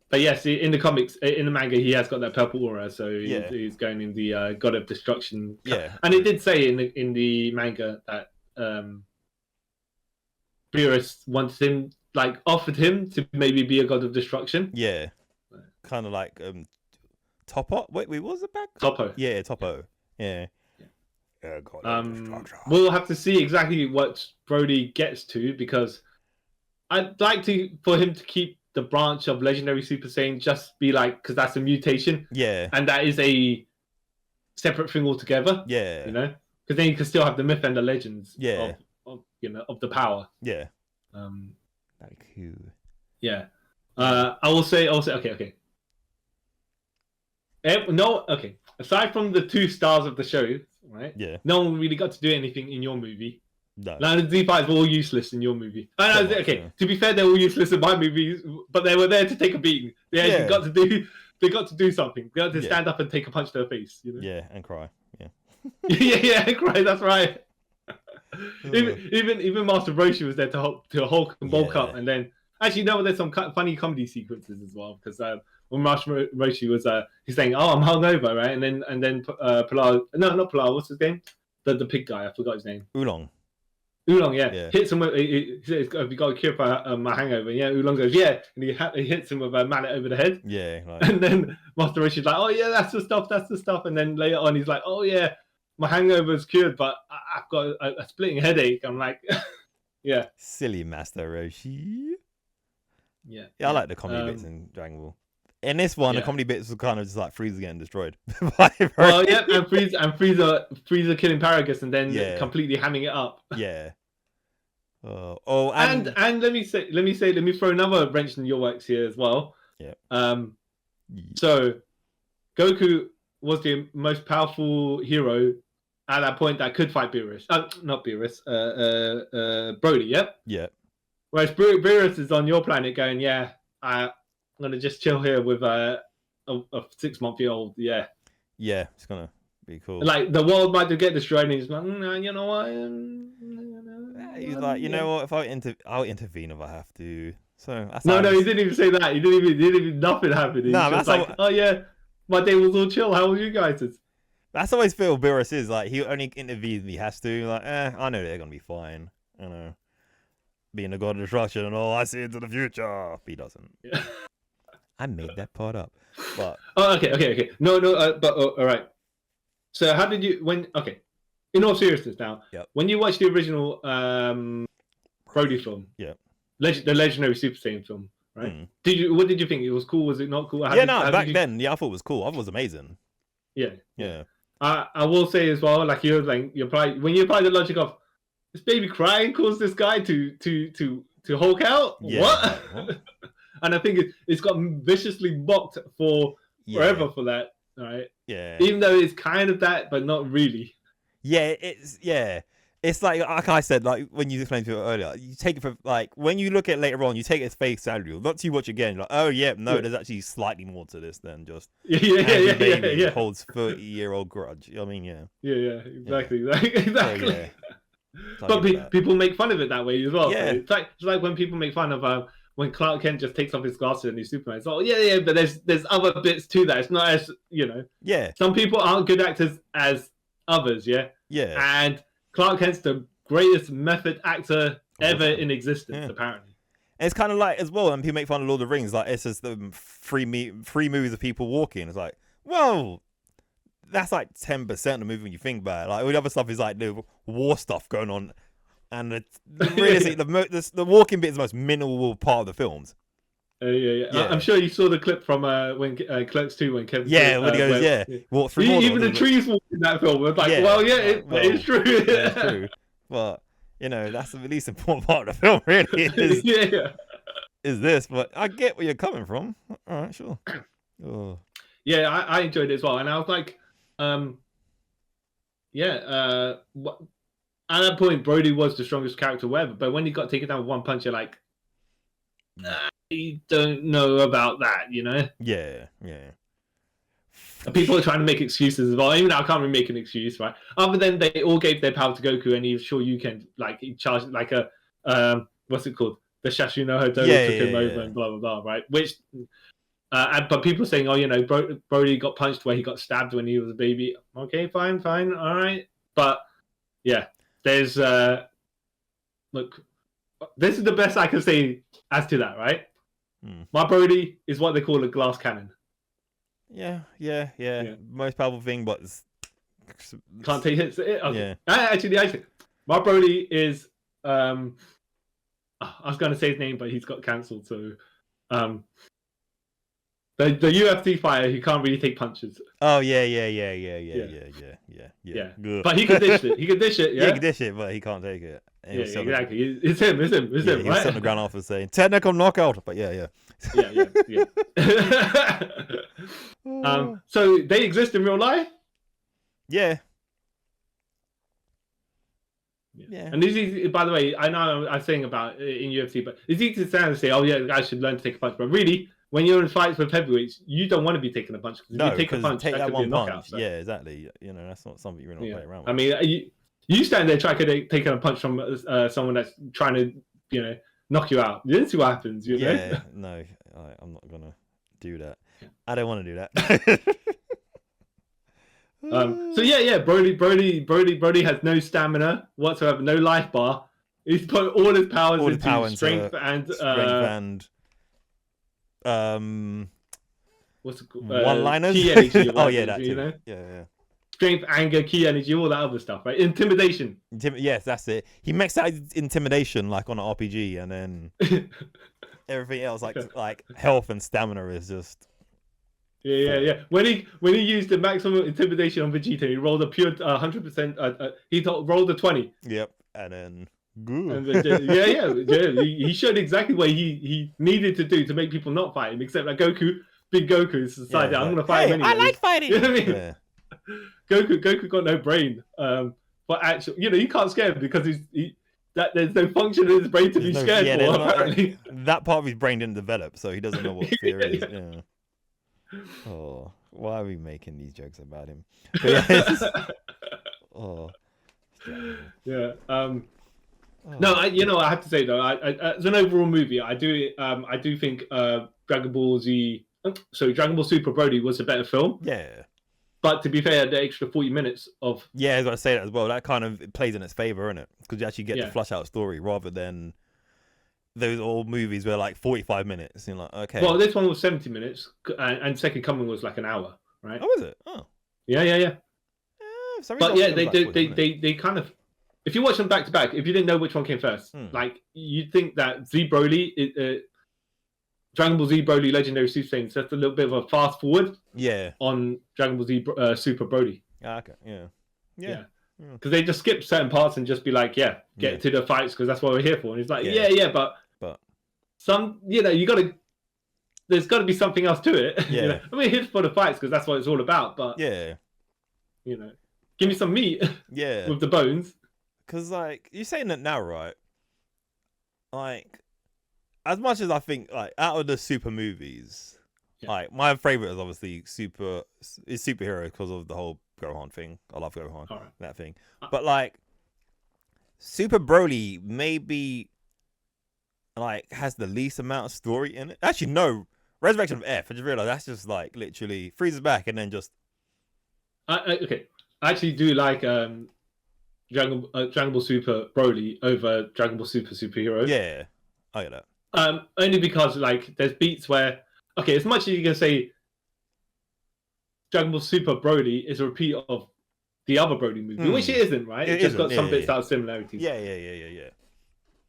But yes, in the comics, in the manga, he has got that purple aura, so he's going in the God of Destruction. Yeah. And it did say in the manga that Beerus wanted him, like offered him to maybe be a God of Destruction. Yeah. Kind of like Toppo. Wait, what was it back? Toppo. Yeah, Toppo. Yeah. We'll have to see exactly what Broly gets to, because I'd like for him to keep the branch of Legendary Super Saiyan just be like, because that's a mutation. Yeah. And that is a separate thing altogether. Yeah. Because then you can still have the myth and the legends. Yeah. Of the power. Yeah. Like who? Yeah. I will say okay. Okay. Aside from the 2 stars of the show, right? Yeah. No one really got to do anything in your movie. No. Now the Z5s were all useless in your movie. Okay. To be fair, they were all useless in my movies, but they were there to take a beating. They got to do something. They got to stand up and take a punch to the face. Yeah, and cry. Yeah. yeah, cry. That's right. even Master Roshi was there to Hulk and bulk up, and then actually there's some funny comedy sequences as well, because when Master Roshi was he's saying, "Oh, I'm hungover," right, and then Pilar, no, not Pilar, what's his name? The pig guy, I forgot his name. Oolong, yeah. Hits him with, he says, "Have you got a cure for my hangover?" Yeah, Oolong goes, "Yeah," and he hits him with a mallet over the head. Yeah. And then Master Roshi's like, "Oh yeah, that's the stuff." And then later on, he's like, "Oh yeah, my hangover's cured, but I've got a splitting headache." I'm like, yeah. Silly Master Roshi. Yeah. I like the comedy bits in Dragon Ball. In this one, the comedy bits were kind of just like Frieza getting destroyed. And Frieza killing Paragus and then completely hamming it up. Yeah. And let me throw another wrench in your works here as well. Yeah. So Goku was the most powerful hero at that point that could fight Beerus. Not Beerus. Broly. Yep. Yeah. Whereas Beerus is on your planet going, I'm gonna just chill here with a 6-month-old. Yeah. Yeah, it's gonna be cool. Like the world might get destroyed, and he's like, you know what? He's like, you know what? If I'll intervene if I have to. So no, he didn't even say that. He didn't even nothing happened. He was just like, oh yeah, my day was all chill. How was you guys? That's always feel Beerus is like, he only intervenes when he has to. Like, I know they're gonna be fine. You know, being a god of destruction and all, I see into the future. He doesn't. Yeah. I made that part up. But okay. No, but all right. So how did you in all seriousness now, when you watched the original Broly film, the Legendary Super Saiyan film, right? What did you think? It was cool? Was it not cool? Back then, I thought it was cool. I thought it was amazing. Yeah. I will say as well, like when you apply the logic of this baby crying caused this guy to Hulk out. What? And I think it's got viciously mocked forever for that. right? Yeah. Even though it's kind of that, but not really. Yeah, it's like I said, like when you explained to it earlier, you take it for like when you look at it later on, you take it as face value. Not too much again, like, oh yeah, no, there's actually slightly more to this than just angry baby who holds 30-year-old grudge. I mean, yeah. Yeah, exactly. So, yeah. But people make fun of it that way as well. Yeah. So it's like when people make fun of when Clark Kent just takes off his glasses and he's Superman. It's like, yeah, but there's other bits to that. It's not as, you know. Yeah. Some people aren't good actors as others, yeah? Yeah. And Clark Kent's the greatest method actor ever in existence, apparently. And it's kind of like, as well, and people make fun of Lord of the Rings, like, it's just the three movies of people walking. It's like, well, that's like 10% of the movie when you think about it. Like, all the other stuff is like the war stuff going on. And the walking bit is the most minimal part of the films. Yeah. I'm sure you saw the clip from when Clerks 2 when Kevin. Yeah, when he goes, walk through. Even the trees walk in that film. It's like, it's true. Yeah, it's true. But you know, that's the least important part of the film, really. Is this? But I get where you're coming from. All right, sure. Oh. Yeah, I enjoyed it as well, and I was like, at that point, Brody was the strongest character ever. But when he got taken down with one punch, you're like, I don't know about that, you know? Yeah. People are trying to make excuses as well. Even though I can't really make an excuse, right? Other than they all gave their power to Goku, and he was sure you can, like, he charged like a what's it called? The Shashino Hodo took him over and blah blah blah, right? Which, but people are saying, oh, you know, Brody got punched where he got stabbed when he was a baby. Okay, fine, all right, but yeah, there's look, this is the best I can say as to that, right? My Brody is what they call a glass cannon. Yeah. Most powerful thing, but can't take hits. Okay. Actually, my Brody is I was going to say his name, but he's got cancelled. So, the UFC fighter, he can't really take punches. Oh yeah. But he can dish it. He can dish it. Yeah, he can dish it, but he can't take it. Yeah, exactly. It's him. Right? He was on the ground after saying technical knockout, but yeah. So they exist in real life. Yeah. And it's easy, by the way, I know I'm saying about in UFC, but it's easy to stand and say, oh yeah, the guy should learn to take a punch. But really, when you're in fights with heavyweights, you don't want to be taking a punch. No, you take a punch, take that one punch. Knockout, so. Yeah, exactly. You know, that's not something you're not playing around with. I mean, you stand there taking a punch from someone that's trying to, you know, knock you out. You didn't see what happens. You know? Yeah, no, I'm not gonna do that. I don't want to do that. So yeah, Brody has no stamina whatsoever, no life bar. He's put all his powers into strength and what's it called? One-liners. Key energy. Oh yeah, that too. You know? Yeah. Strength, anger, key energy, all that other stuff, right? Intimidation. Yes, that's it. He maxed out intimidation like on an RPG, and then everything else like health and stamina is just. Yeah. When he used the maximum intimidation on Vegeta, he rolled a pure 100%. He rolled a 20. Yep, and then. He showed exactly what he needed to do to make people not fight him. Except that Big Goku decided, I'm going to fight him anyway. I like fighting. You know what I mean? Yeah. Goku got no brain. But actually, you know, you can't scare him because there's no function in his brain to be scared for. Apparently, that part of his brain didn't develop, so he doesn't know what fear is. Yeah. Oh, why are we making these jokes about him? No, I have to say though, as an overall movie, I do think Dragon Ball Super Broly was a better film. Yeah. But to be fair, the extra 40 minutes of... Yeah, I was going to say that as well. That kind of plays in its favour, isn't it? Because you actually get to flush out a story rather than those old movies where like 45 minutes. You're like, okay. Well, this one was 70 minutes and Second Coming was like an hour, right? Oh, is it? Oh. Yeah. But yeah, they kind of... If you watch them back to back, if you didn't know which one came first, like you'd think that Z Broly... Dragon Ball Z Broly Legendary Super Saiyan, so that's a little bit of a fast forward. Yeah. On Dragon Ball Z Super Broly. Okay. Yeah. Because they just skip certain parts and just be like, get to the fights because that's what we're here for. And he's like, but some, you know, you got to there's got to be something else to it. Yeah. You know? I mean, here for the fights because that's what it's all about. But Yeah. you know, give me some meat. Yeah. With the bones. Because like you're saying that now, right? Like, as much as I think, like, out of the super movies, like my favorite is obviously superhero because of the whole Gohan thing. I love Gohan, that thing. But like, Super Broly maybe like has the least amount of story in it. Actually, no, Resurrection of F. I just realized that's just like literally Frieza's back and then just. Okay, I actually do like Dragon Ball Super Broly over Dragon Ball Super Superhero. Yeah, I get that. Only because like there's beats where as much as you can say Dragon Ball Super Broly is a repeat of the other Broly movie, which it isn't, right? It's just got some bits that are similarities. Yeah.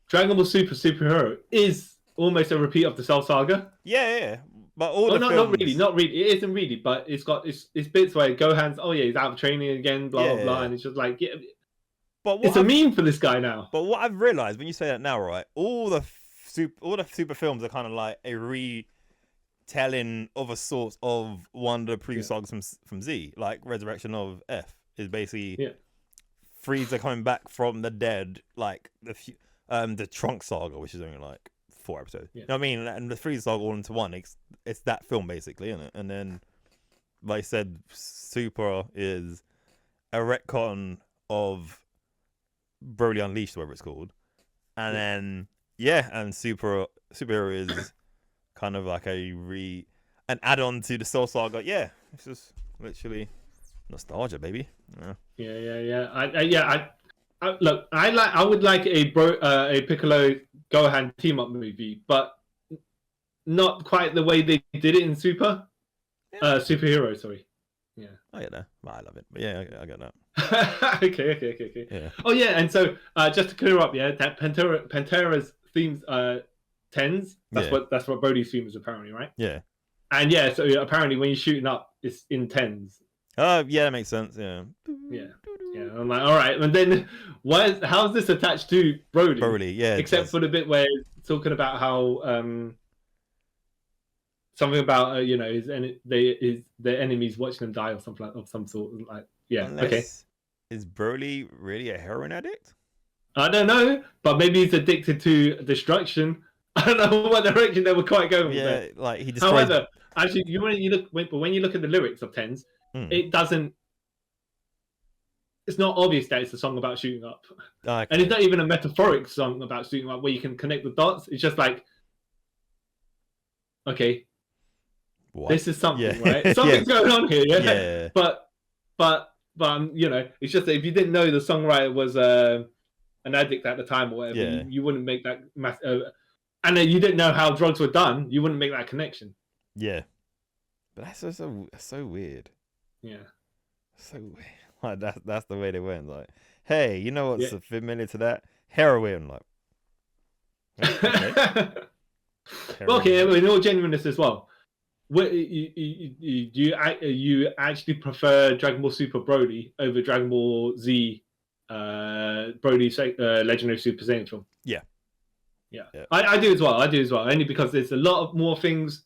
Dragon Ball Super Superhero is almost a repeat of the Cell Saga. Yeah. But all the films... not really. It isn't really, but it's got it's bits where Gohan's he's out of training again, blah blah blah, and it's just like But it's a meme for this guy now. But what I've realized when you say that now, right? All the super films are kind of like a retelling of a sort of one of the previous songs from Z, like Resurrection of F is basically Frieza coming back from the dead, like the Trunk Saga, which is only like 4 episodes. You know what I mean? And the Frieza Saga all into one. It's that film basically, isn't it? And then, like I said, Super is a retcon of Broly Unleashed, whatever it's called, and then and Superhero is kind of like an add-on to the Soul Saga. Yeah, it's just literally nostalgia, baby. Yeah. I would like a Piccolo Gohan team up movie, but not quite the way they did it in Superhero. Sorry. Yeah. I get that. Well, I love it, but yeah, I get that. Okay. Yeah. Oh yeah, and so just to clear up, that Pantera's themes tens. That's what Broly's theme is apparently, right? Yeah. And so apparently when you're shooting up, it's in tens. Oh yeah, that makes sense. Yeah. I'm like, all right, and then how's this attached to Broly? Broly, yeah. Except for the bit where it's talking about how something about their enemies watching them die or something of some sort. Like, is Broly really a heroin addict? I don't know, but maybe he's addicted to destruction. I don't know what direction they were quite going with. Yeah, like he destroys. However, actually, when you look at the lyrics of Tens, it doesn't. It's not obvious that it's a song about shooting up, and it's not even a metaphoric song about shooting up where you can connect the dots. It's just like, okay, this is something, right? Something's going on here, yeah. But it's just that if you didn't know the songwriter was an addict at the time or whatever, you wouldn't make that and then you didn't know how drugs were done, you wouldn't make that connection. Yeah, but that's so weird. Yeah, so weird. Like that's the way they went. Like, hey, you know what's familiar to that? Heroin. Like, okay. In all genuineness as well, you actually prefer Dragon Ball Super Broly over Dragon Ball Z Broly Legendary Super Saiyan film? Yeah. I do as well. Only because there's a lot of more things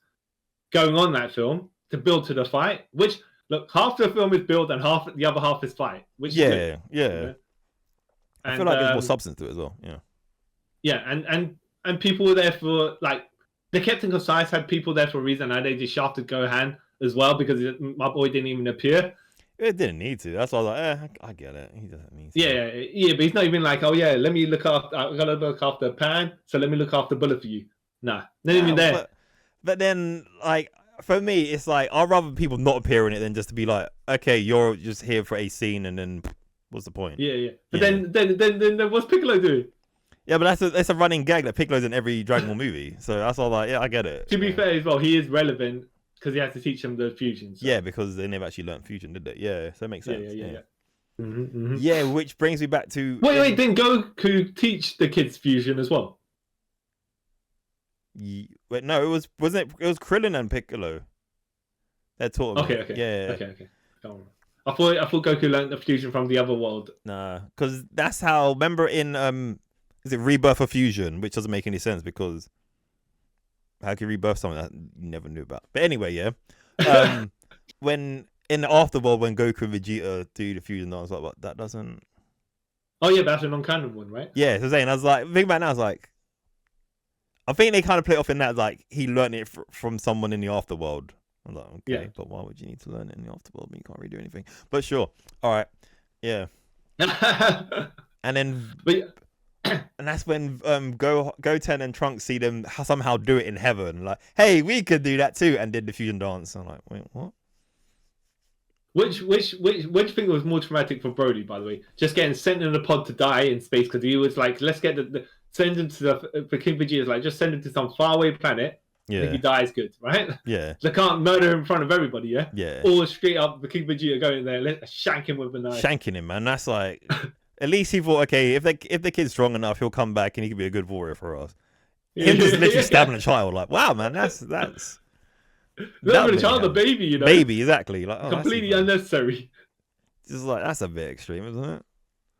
going on in that film to build to the fight. Which, look, half the film is build and the other half is fight. Which is good, you know? I feel like there's more substance to it as well. And people were there for like the Captain Concise had people there for a reason, and they just shafted Gohan as well because my boy didn't even appear. It didn't need to. That's why I was like, I get it. He doesn't need to. Yeah, but he's not even like, let me look after. I gotta look after Pan, so let me look after Bullet for you. Nah, not even there. But then, like, for me, it's like I'd rather people not appear in it than just to be like, okay, you're just here for a scene, and then what's the point? Yeah. But then what's Piccolo doing? Yeah, but that's a running gag that Piccolo's in every Dragon Ball movie. So that's all like, I get it. To be fair as well, he is relevant because he has to teach them the fusion. So. Yeah, because they never actually learned fusion, did they? Yeah, so it makes sense. Yeah. Yeah, which brings me back to... Wait, didn't Goku teach the kids fusion as well? Wait, no, it was Krillin and Piccolo. They taught them. Okay. Yeah. Okay. I thought Goku learned the fusion from the other world. Nah, because that's how... Remember in... is it Rebirth of Fusion? Which doesn't make any sense because... How can you rebirth something that you never knew about? But anyway, yeah. When in the afterworld, when Goku and Vegeta do the fusion dance, like, that doesn't. Oh yeah, that's a non-canon one, right? Yeah, so saying I was like, think about it now. I was like, I think they kind of play off in that like he learned it from someone in the afterworld. I'm like, okay, Yeah. but why would you need to learn it in the afterworld when you can't really do anything? But sure, all right, yeah. And then, and that's when Goten and Trunks see them somehow do it in heaven. Like, hey, we could do that too, and did the fusion dance. I'm like, wait, what? Which thing was more traumatic for Brody, by the way? Just getting sent in a pod to die in space because he was like, let's get send him to for King Vegeta's like, just send him to some faraway planet. Yeah. If he dies, good, right? Yeah. They can't murder him in front of everybody, yeah? Yeah. Or straight up, the King Vegeta going there, let's shank him with a knife. Shanking him, man. That's like, at least he thought, okay, if the kid's strong enough, he'll come back and he can be a good warrior for us. Him just literally stabbing a child, like, wow, man, that's. Not even a child, a baby, you know? Baby, exactly. Like, completely unnecessary. Just like, that's a bit extreme, isn't it?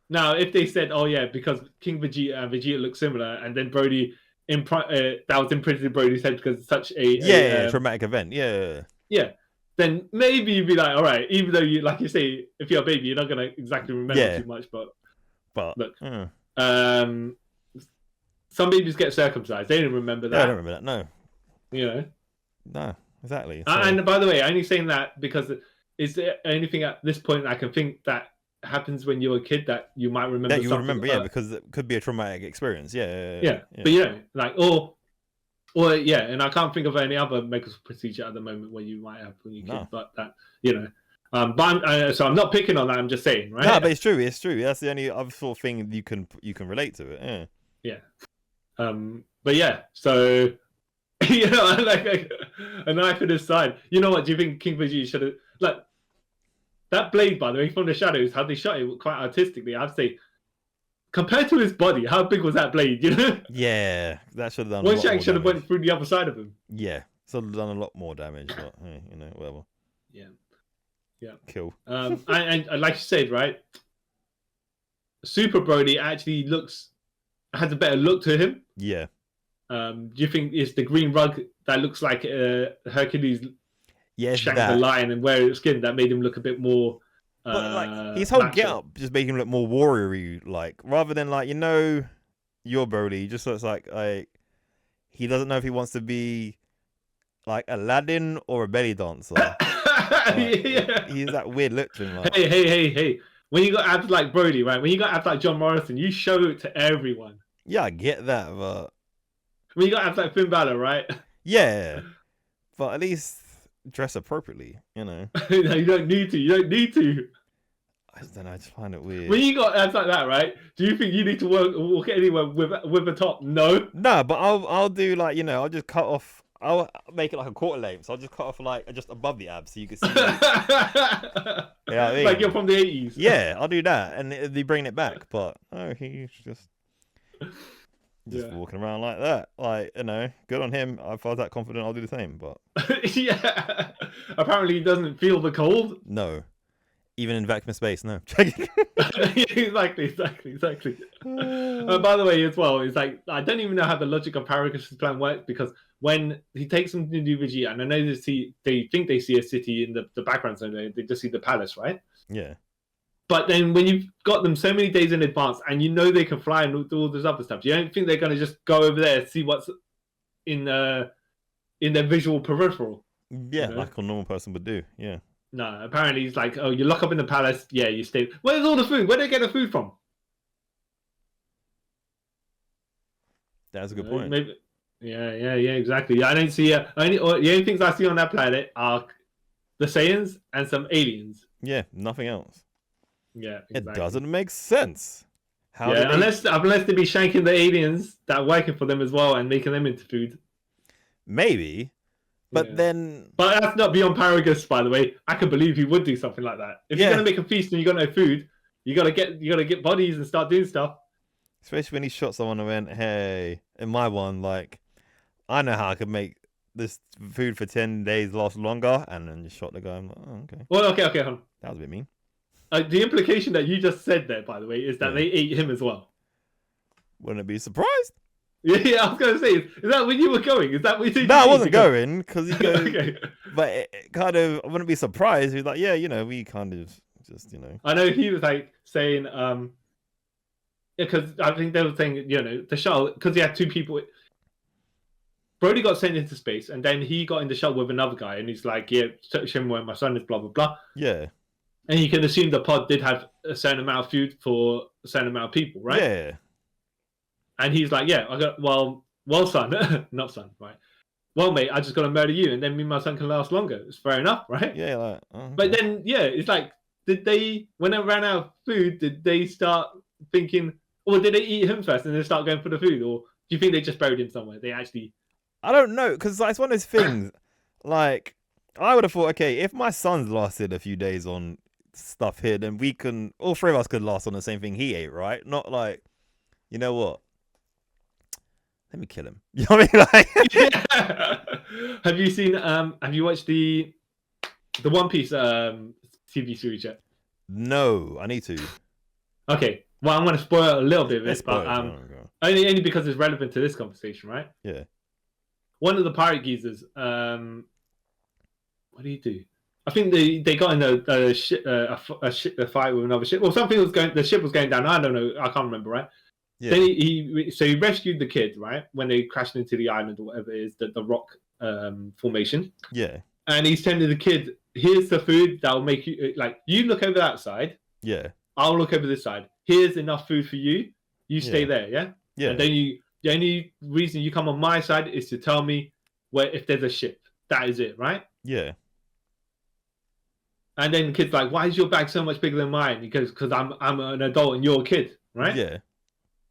Now, if they said, oh yeah, because King Vegeta and Vegeta look similar, and then Brody, that was imprinted in Brody's head because it's such a traumatic event, yeah, then maybe you'd be like, all right, even though you, like you say, if you're a baby, you're not gonna exactly remember too much, but look, some babies get circumcised, they don't remember that. Yeah, I don't remember that. No, you know, no, exactly. So... And by the way, I'm only saying that because is there anything at this point I can think that happens when you're a kid that you might remember? That you remember, because it could be a traumatic experience. Yeah. But you know, like or yeah, and I can't think of any other medical procedure at the moment where you might have when you're a kid, but that, you know, but so I'm not picking on that. I'm just saying, right? No, but it's true. It's true. That's the only other sort of thing you can relate to it. Yeah. But yeah, so you know, like a knife in his side. You know what? Do you think King Vegeta should have like? That blade, by the way, from the shadows, how they shot it quite artistically, I'd say, compared to his body, how big was that blade, you know? Yeah, that should have done one shank should have went through the other side of him. Yeah, should have done a lot more damage, but, you know, whatever. Yeah. Cool. And like you said, right, Super Brody actually has a better look to him. Yeah. Do you think it's the green rug that looks like Hercules... shank the lion and wear its skin that made him look a bit more but like his whole get up just made him look more warrior-y, like rather than like, you know, your Broly just looks like he doesn't know if he wants to be like Aladdin or a belly dancer. Yeah. He's that weird look to him. Like. Hey. When you got abs like Brody, right? When you got abs like John Morrison, you show it to everyone. Yeah, I get that, but when you got abs like Finn Balor, right? Yeah. But at least dress appropriately, you know. No, you don't need to. I don't know. I just find it weird. When you got abs like that, right? Do you think you need to walk anywhere with a top? No. No, but I'll do like, you know, I'll just cut off. I'll make it like a quarter length. So I'll just cut off like just above the abs so you can see. Yeah, you know I mean? Like you're from the 80s. Yeah, I'll do that, and they bring it back. But he's just walking around like that. Like, you know, good on him. If I was that confident, I'll do the same. But yeah, apparently he doesn't feel the cold. No, even in vacuum space, no. Exactly. By the way, as well, it's like I don't even know how the logic of Paragus' plan works because when he takes them to Vegeta, and I know they think they see a city in the background, so they just see the palace, right? Yeah. But then when you've got them so many days in advance and you know they can fly and do all this other stuff, you don't think they're going to just go over there and see what's in their visual peripheral? Yeah, you know? Like a normal person would do, yeah. No, apparently he's like, oh, you lock up in the palace, yeah, you stay. Where's all the food? Where do they get the food from? That's a good point. Maybe, yeah, exactly. Yeah, I don't see... the only things I see on that planet are the Saiyans and some aliens. Yeah, nothing else. Yeah, exactly. It doesn't make sense. Unless they be shanking the aliens that are working for them as well and making them into food. Maybe, but then... But that's not beyond Paragus, by the way. I can believe he would do something like that. If you're going to make a feast and you got no food, you got to get bodies and start doing stuff. Especially when he shot someone and went, hey, in my one, like, I know how I could make this food for 10 days last longer, and then just shot the guy. I'm like, oh, okay. Well, okay, hold on. That was a bit mean. The implication that you just said there, by the way, is that they ate him as well. Wouldn't it be surprised? Yeah, I was gonna say, is that where you were going? Is that where you? No, I wasn't going because he goes. Okay. But it kind of, I wouldn't be surprised. He's like, yeah, we kind of just, I know he was like saying, because I think they were saying, the shuttle, because he had two people. Brody got sent into space, and then he got in the shuttle with another guy, and he's like, yeah, show me where my son is, blah blah blah. Yeah. And you can assume the pod did have a certain amount of food for a certain amount of people, right? Yeah. And he's like, yeah, I got well, son, not son, right? Well, mate, I just got to murder you, and then me and my son can last longer. It's fair enough, right? Yeah. Like, okay. But then, yeah, it's like, did they, when they ran out of food, did they start thinking, or did they eat him first and then start going for the food, or do you think they just buried him somewhere? They actually, I don't know, because it's one of those things. Like, I would have thought, okay, if my son's lasted a few days on stuff here, then we can, all three of us could last on the same thing he ate, right? Not like, you know what? Let me kill him. You know what I mean? Like, yeah. Have you watched the One Piece TV series yet? No, I need to. Okay, well, I'm going to spoil a little bit of Let's it, but spoil it. only because it's relevant to this conversation, right? Yeah. One of the pirate geezers, what do you do? I think they got in a fight with another ship. Well, something was going. The ship was going down. I don't know. I can't remember. Right. Yeah. Then he rescued the kid, right, when they crashed into the island or whatever it is, the rock formation. Yeah. And he's telling the kid, "Here's the food that will make you like. You look over that side. Yeah. I'll look over this side. Here's enough food for you. You stay there. Yeah. Yeah. And then the only reason you come on my side is to tell me if there's a ship. That is it, right? Yeah. And then the kid's like, "Why is your bag so much bigger than mine?" He goes, "Because I'm an adult and you're a kid, right?" Yeah.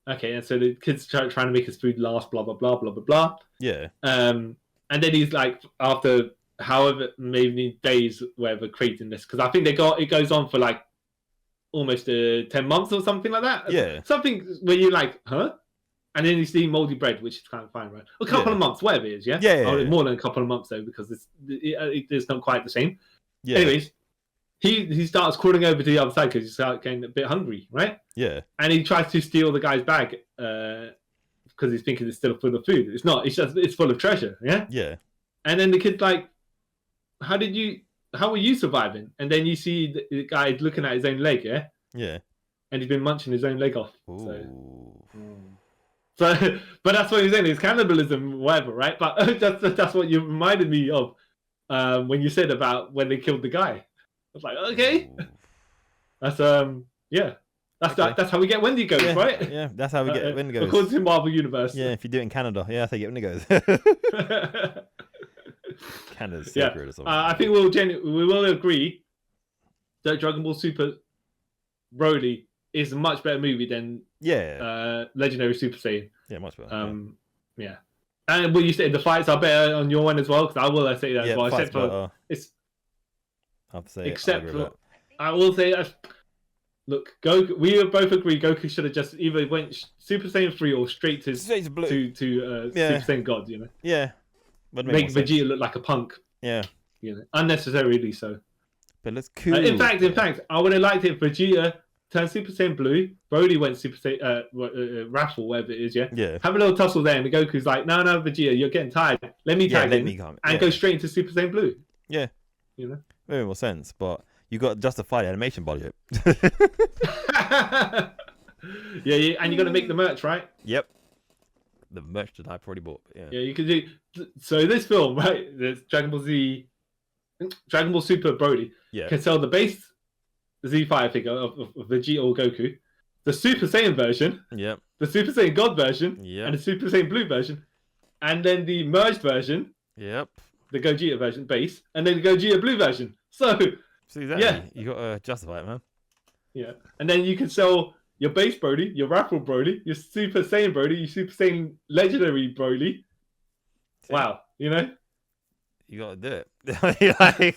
Okay, and so the kid's trying to make his food last, blah blah blah blah blah blah. Yeah. And then he's like, after however many days, whatever, creating this, because I think it goes on for like almost 10 months or something like that. Yeah. Something where you're like, huh? And then you see moldy bread, which is kind of fine, right? A couple of months, whatever it is, yeah? Yeah. More than a couple of months, though, because it's not quite the same. Yeah. Anyways, he starts crawling over to the other side because he starts getting a bit hungry, right? Yeah. And he tries to steal the guy's bag because he's thinking it's still full of food. It's not. It's full of treasure, yeah? Yeah. And then the kid's like, how were you surviving? And then you see the guy looking at his own leg, yeah? Yeah. And he's been munching his own leg off. Ooh. So, but that's what he's saying. It's cannibalism, whatever, right? But that's what you reminded me of when you said about when they killed the guy. I was like, okay, that's yeah, that's how we get Wendigos, right? Yeah, that's how we get Wendigos. According to Marvel Universe. Yeah, if you do it in Canada, yeah, that's how you get Wendigos. Canada's sacred or something. I think we will agree that Dragon Ball Super Broly is a much better movie than Legendary Super Saiyan. Yeah, much better. Yeah. And what you said, the fights are better on your one as well, because I will say that as well. Except for I have to say, except for I will say, look, Goku. We both agree Goku should have just either went Super Saiyan 3 or straight to Super Saiyan God. You know. Yeah. Make Vegeta look like a punk. Yeah. You know, unnecessarily so. But let's cool. In fact, I would have liked it if Vegeta turned Super Saiyan Blue, Broly went Super Saiyan Raffle, whatever it is, yeah? Yeah. Have a little tussle there, and the Goku's like, no, Vegeta, you're getting tired. Let me tag in and go straight into Super Saiyan Blue. Yeah. You know? Very more sense, but you got to justify the animation budget. yeah, and you got to make the merch, right? Yep. The merch that I've already bought. Yeah, you can do. So this film, right? There's Dragon Ball Super Broly can sell the base Z5 figure of Vegeta or Goku, the Super Saiyan version, the Super Saiyan God version, and the Super Saiyan Blue version, and then the merged version, the Gogeta version base, and then the Gogeta Blue version. So, you got to justify it, man. Yeah, and then you can sell your base Broly, your Raffle Broly, your Super Saiyan Broly, your Super Saiyan Legendary Broly. Wow, you know? You got to do it.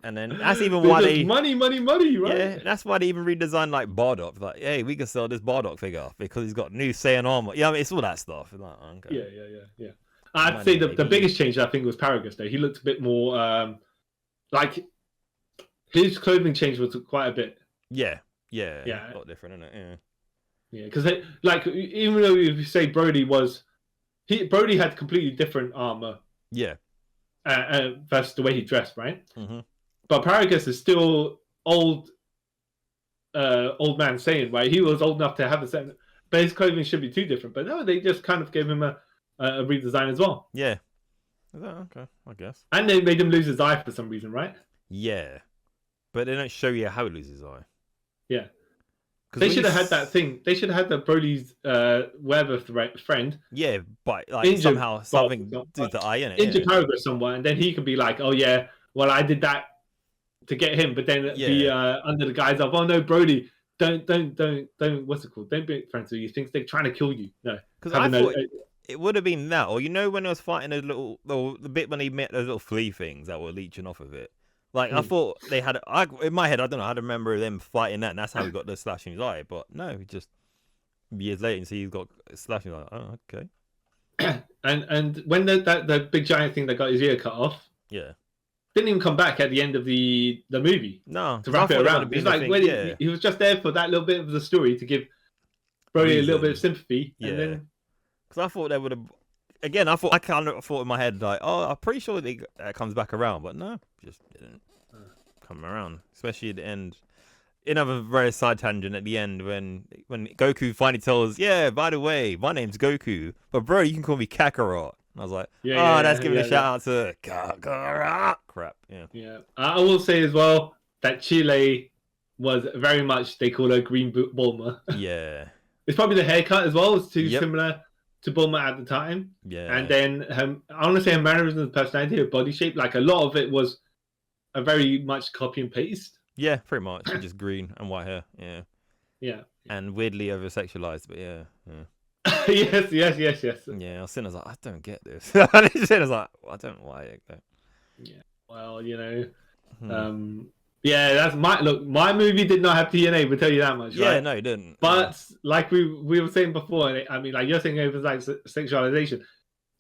And then that's even why they money, right? Yeah, that's why they even redesigned like Bardock. Like, hey, we can sell this Bardock figure because he's got new Saiyan armor. Yeah, I mean, it's all that stuff. Like, okay. Yeah. I'd say the biggest change I think was Paragus. Though he looked a bit more like his clothing change was quite a bit. Yeah, a lot different, isn't it? Yeah, because like even though if you say Brody had completely different armor. Yeah. Versus the way he dressed, right? Mm-hmm. But Paragus is still old man Saiyan, right? He was old enough to have a certain, but his clothing should be too different. But no, they just kind of gave him a redesign as well. Yeah. Is that okay? I guess. And they made him lose his eye for some reason, right? Yeah, but they don't show you how he loses his eye. Yeah. They should have had that thing. They should have had the Broly's whatever friend. Yeah, but like somehow something do the eye in it. Injure Paragus somewhere, and then he could be like, "Oh yeah, well I did that to get him," but then be under the guise of, "Oh no, Brody, don't what's it called? Don't be friends with you. He thinks they're trying to kill you." No, because I thought it would have been that, or when I was fighting those the bit when he met those little flea things that were leeching off of it. Like, I thought they had... in my head, I don't know, I had to remember them fighting that, and that's how he got the slash in his eye. But no, just years later, and see he's got a slash in his eye. Oh, okay. and when the big giant thing that got his ear cut off... Yeah. Didn't even come back at the end of the movie. No. To wrap it around. It's like, he was just there for that little bit of the story to give Brody a little bit of sympathy. Yeah. And then... Because I thought they would have... Again, I kind of thought in my head, like, oh, I'm pretty sure it comes back around. But no, just didn't come around. Especially at the end. Another very side tangent at the end when Goku finally tells, yeah, by the way, my name's Goku. But bro, you can call me Kakarot. And I was like, that's giving a shout out to Kakarot. Crap, yeah. Yeah. I will say as well that Chile was very much, they call her Green Bulma. Yeah. It's probably the haircut as well. It's too similar to Bulma at the time. Yeah. And then I want to say her mannerisms and personality, her body shape, like a lot of it was a very much copy and paste. Yeah, pretty much. Just green and white hair. Yeah. Yeah. And weirdly over sexualized, but yeah. yes. Yeah, I was sitting, I was like, I don't get this. I was like, I don't like it. Yeah. Well, yeah, that's my movie did not have TNA, we'll tell you that much. Yeah, right? No, it didn't. But like we were saying before, I mean, like you're saying it was like sexualization.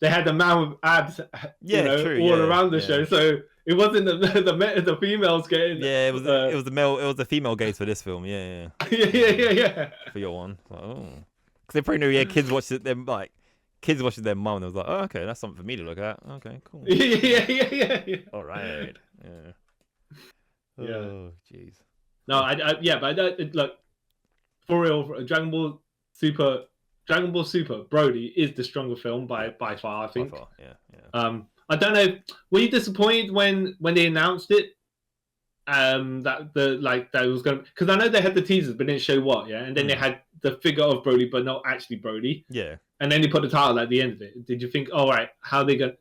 They had the man with abs, all around the show, so it wasn't the females getting. Yeah, it was the female gaze for this film. Yeah. yeah. For your one, like, because they probably knew kids watched it. Them like kids watching their mum, and it was like, oh, okay, that's something for me to look at. Okay, cool. Yeah. All right. Yeah. Oh, jeez. No, but look, for real, Dragon Ball Super Broly is the stronger film by far, I think. By far, yeah. I don't know. Were you disappointed when they announced it? That was going, because I know they had the teasers but didn't show what, and then they had the figure of Broly but not actually Broly. Yeah. And then they put the title at the end of it. Did you think, all right, how they gonna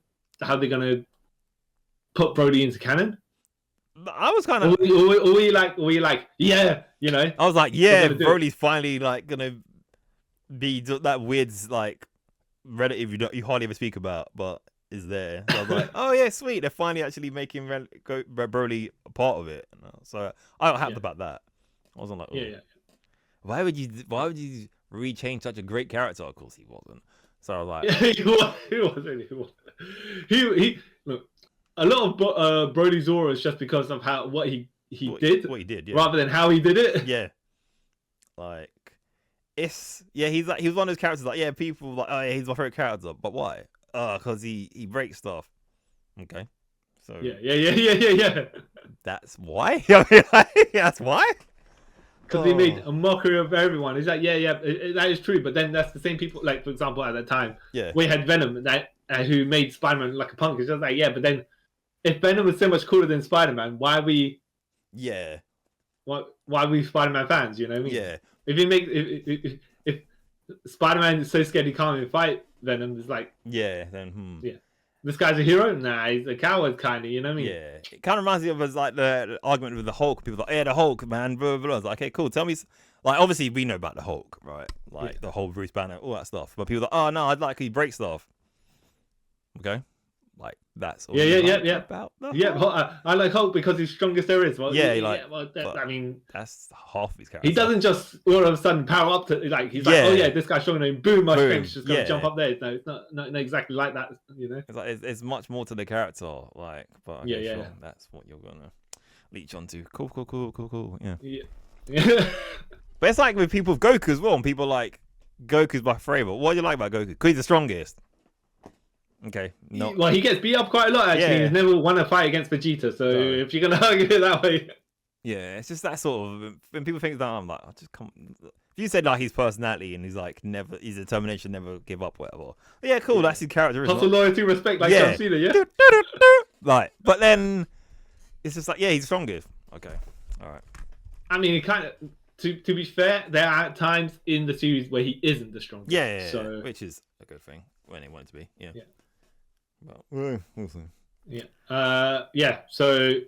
put Broly into canon? I was kind of. Or were you like, yeah, I was like, yeah, Broly's finally like gonna be that weird like relative you hardly ever speak about, but is there. So I was like, oh yeah, sweet. They're finally actually making Broly a part of it. So I got happy about that. I wasn't like, yeah. Why would you rechange such a great character? Of course he wasn't. So I was like, he wasn't. He look. A lot of Broly's aura is just because of what he did, rather than how he did it. Yeah, like he was one of those characters like people like, oh yeah, he's my favorite character, but why? Because he breaks stuff. Okay, so yeah. That's why. I mean, that's why. Because he made a mockery of everyone. He's like, that is true. But then that's the same people. Like for example, at that time, we had Venom that who made Spider-Man like a punk. It's just like but then. If Venom was so much cooler than Spider-Man, why are we? Yeah. Why are we Spider-Man fans? You know what I mean? Yeah. If Spider-Man is so scared he can't even fight Venom, it's like. Yeah. Then. Yeah. This guy's a hero? Nah, he's a coward, kind of. You know what I mean? Yeah. It kind of reminds me of like the argument with the Hulk. People are like, the Hulk, man. Blah, blah, blah. I was like, okay, cool. Tell me. Like, obviously, we know about the Hulk, right? Like the whole Bruce Banner, all that stuff. But people are like, oh no, I'd like he breaks stuff. Okay. Like that's all about I like Hulk because he's strongest there is. Well, I mean that's half of his character. He doesn't just all of a sudden power up to like he's like, oh yeah, this guy's stronger than boom, my strength's just gonna jump up there. No, it's not exactly like that, It's like it's much more to the character, like, but okay, sure, that's what you're gonna leech onto. Cool. Yeah. But it's like with people with Goku as well, and people like Goku's my favorite. What do you like about Goku? Because he's the strongest. Okay, no. Well, he gets beat up quite a lot. Actually, Yeah. he's never won a fight against Vegeta. So if you're gonna argue it that way, Yeah, it's just that sort of when people think that I'm like, I just come. If you said like his personality and he's like never, his determination, never give up, whatever. Yeah, cool. That's his character. hustle, loyalty, respect, like Yeah. Cena, yeah. Like, but then it's just like, yeah, he's strongest. Okay, all right. I mean, kind of. To be fair, there are times in the series where he isn't the strongest. Yeah, so which is a good thing when he wanted to be. Yeah. Yeah. Well, we'll see. Yeah. Yeah. So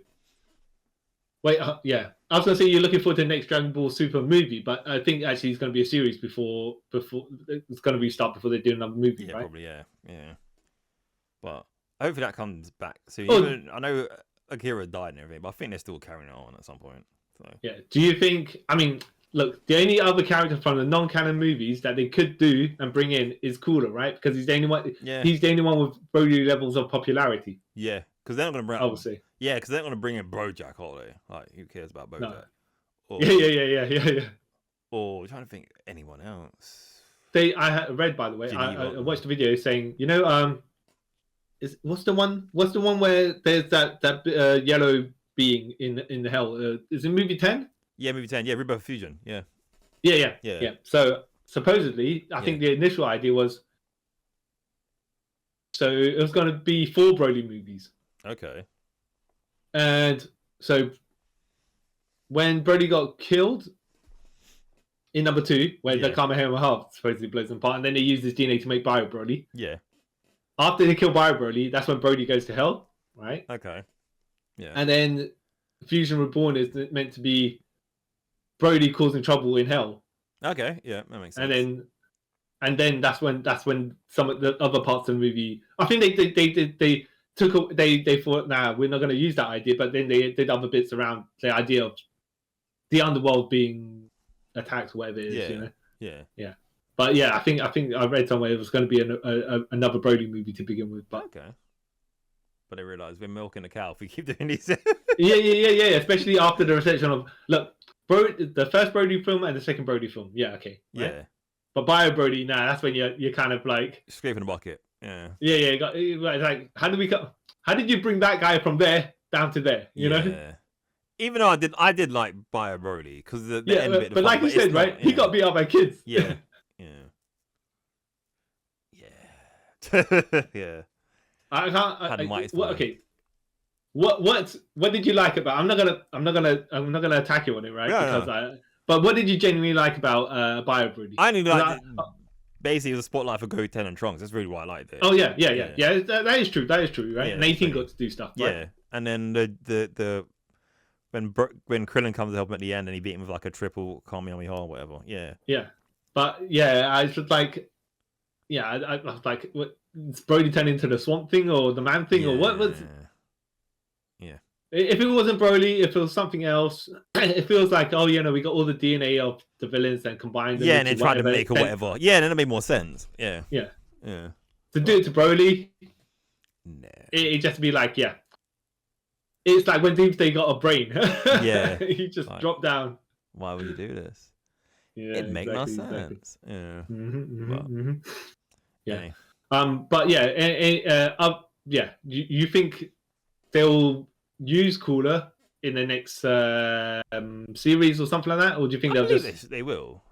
wait. Yeah. I was gonna say you're looking forward to the next Dragon Ball Super movie, but I think actually it's gonna be a series before it's gonna restart before they do another movie. Yeah, right? probably. Yeah. But hopefully that comes back soon. Oh. Even, I know Akira died and everything, but I think they're still carrying it on at some point. So. Yeah. Do you think? I mean, look, the only other character from the non-canon movies that they could do and bring in is Cooler, right? Because he's the only one. Yeah. He's the only one with Broly levels of popularity. Yeah, because they're not gonna bring. Obviously. Yeah, because they're not gonna bring in BoJack, are they? Like, who cares about BoJack? No. Or, Yeah. Or I'm trying to think anyone else. I read, by the way. I watched a video saying, what's the one where there's that yellow being in the hell? Is it movie 10? Yeah, movie 10. Yeah, Rebirth Fusion. Yeah. Yeah. So supposedly, I think the initial idea was, so it was going to be 4 Broly movies. Okay. And so when Broly got killed in number 2, where the Kamehameha supposedly blows them apart, and then they use his DNA to make Bio Broly. Yeah. After they kill Bio Broly, that's when Broly goes to hell, right? Okay. Yeah. And then Fusion Reborn is meant to be Broly causing trouble in hell. Okay. Yeah, that makes sense. And then that's when some of the other parts of the movie. I think they thought, nah, we're not going to use that idea, but then they did other bits around the idea of the underworld being attacked, or whatever it is. Yeah. But yeah, I think I read somewhere it was going to be another Broly movie to begin with. But okay. But I realised we're milking a cow if we keep doing these. yeah. Especially after the reception of the first Broly film and the second Broly film. Yeah, okay. Right? Yeah. But Bio Broly, that's when you're kind of like scraping the bucket. Yeah. Yeah. It's like, how did you bring that guy from there down to there? You know. Even though I did like Bio Broly because the end bit. But like you said, right? He got beat up by kids. Yeah. Yeah. I can't. Okay. What did you like about? I'm not gonna attack you on it, right? But what did you genuinely like about Bio Broly? I only like basically the spotlight for Goten and Trunks. That's really why I liked it. Oh yeah. That is true, right? And 18 got to do stuff. Right? Yeah, and then the when Krillin comes to help him at the end and he beat him with like a triple Kamehameha or whatever. Yeah. Yeah, but I was just like, I was like, what? Is Broly turned into the Swamp Thing or the Man Thing or what was? Yeah. If it wasn't Broly, if it was something else, it feels like, we got all the DNA of the villains and combined them. Yeah, and then tried to make or whatever. Yeah, then it made more sense. Yeah. To do it to Broly, nah. It'd just be like, it's like when Doomsday got a brain. Yeah. He just dropped down. Why would you do this? Yeah, it makes no sense. Exactly. Yeah. Yeah. Anyway. But you think they'll use Cooler in the next series or something like that, or do you think they will?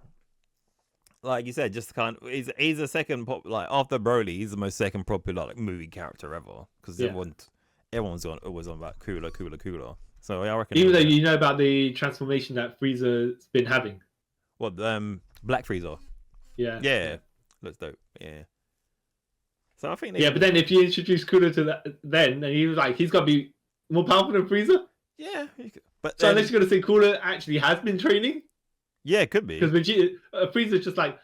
Like you said, just kind of he's the second after Broly, he's the most second popular movie character ever because everyone's always on about Cooler. So I reckon even though you know about the transformation that Frieza's been having. What Black Frieza? Yeah. Looks dope. Yeah. So I think but then if you introduce Cooler to that, then and he was like, he's got to be more powerful than Frieza. Yeah, but so unless you're gonna say Cooler actually has been training. Yeah, it could be because Frieza's just like,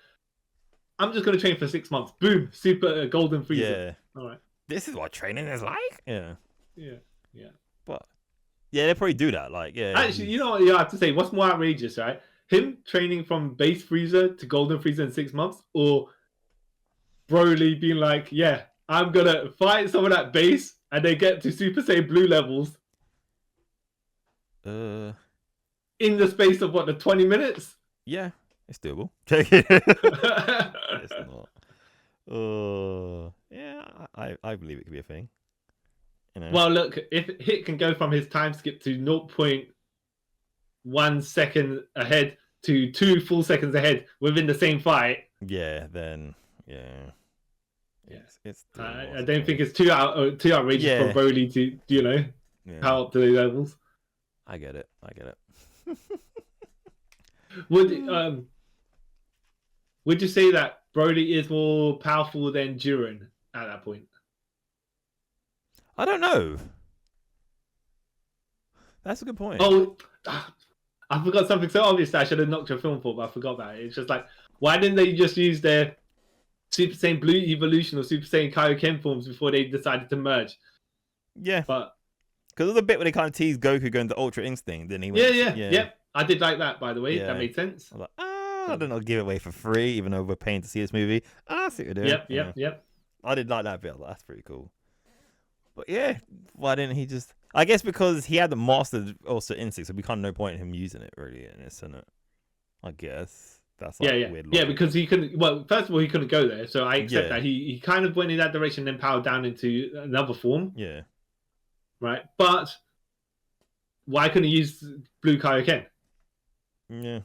I'm just gonna train for 6 months. Boom, super golden Frieza. Yeah. All right. This is what training is like. Yeah. But they probably do that. Actually, you know what you have to say? What's more outrageous, right? Him training from base Frieza to golden Frieza in 6 months, or Broly being like, I'm gonna fight someone at base and they get to Super Saiyan Blue levels in the space of the 20 minutes? Yeah, it's doable. It's not. Yeah, I believe it could be a thing. You know. Well, look, if Hit can go from his time skip to 0.1 second ahead to 2 full seconds ahead within the same fight. Yeah, then it's I don't think it's too outrageous for Broly to power up to those levels. I get it. Would you say that Broly is more powerful than Jiren at that point? I don't know. That's a good point. Oh, I forgot something so obvious that I should have knocked your film for, but I forgot about it. It's just like, why didn't they just use their Super Saiyan Blue evolution or Super Saiyan Kaioken forms before they decided to merge? Yeah. But because of the bit where they kind of teased Goku going to Ultra Instinct, then he went, yeah. I did like that, by the way. That made sense. I was like, I don't know, give it away for free, even though we're paying to see this movie. I see what you're doing. Yep. I did like that bit. That's pretty cool. But yeah, why didn't he just? I guess because he had the mastered Ultra Instinct, so we kind of no point in him using it really in this, isn't it? I guess that's like weird. Yeah, because he couldn't. Well, first of all, he couldn't go there, so I accept that he kind of went in that direction, then powered down into another form. Yeah. Right, but why couldn't he use Blue Kaioken? Yeah.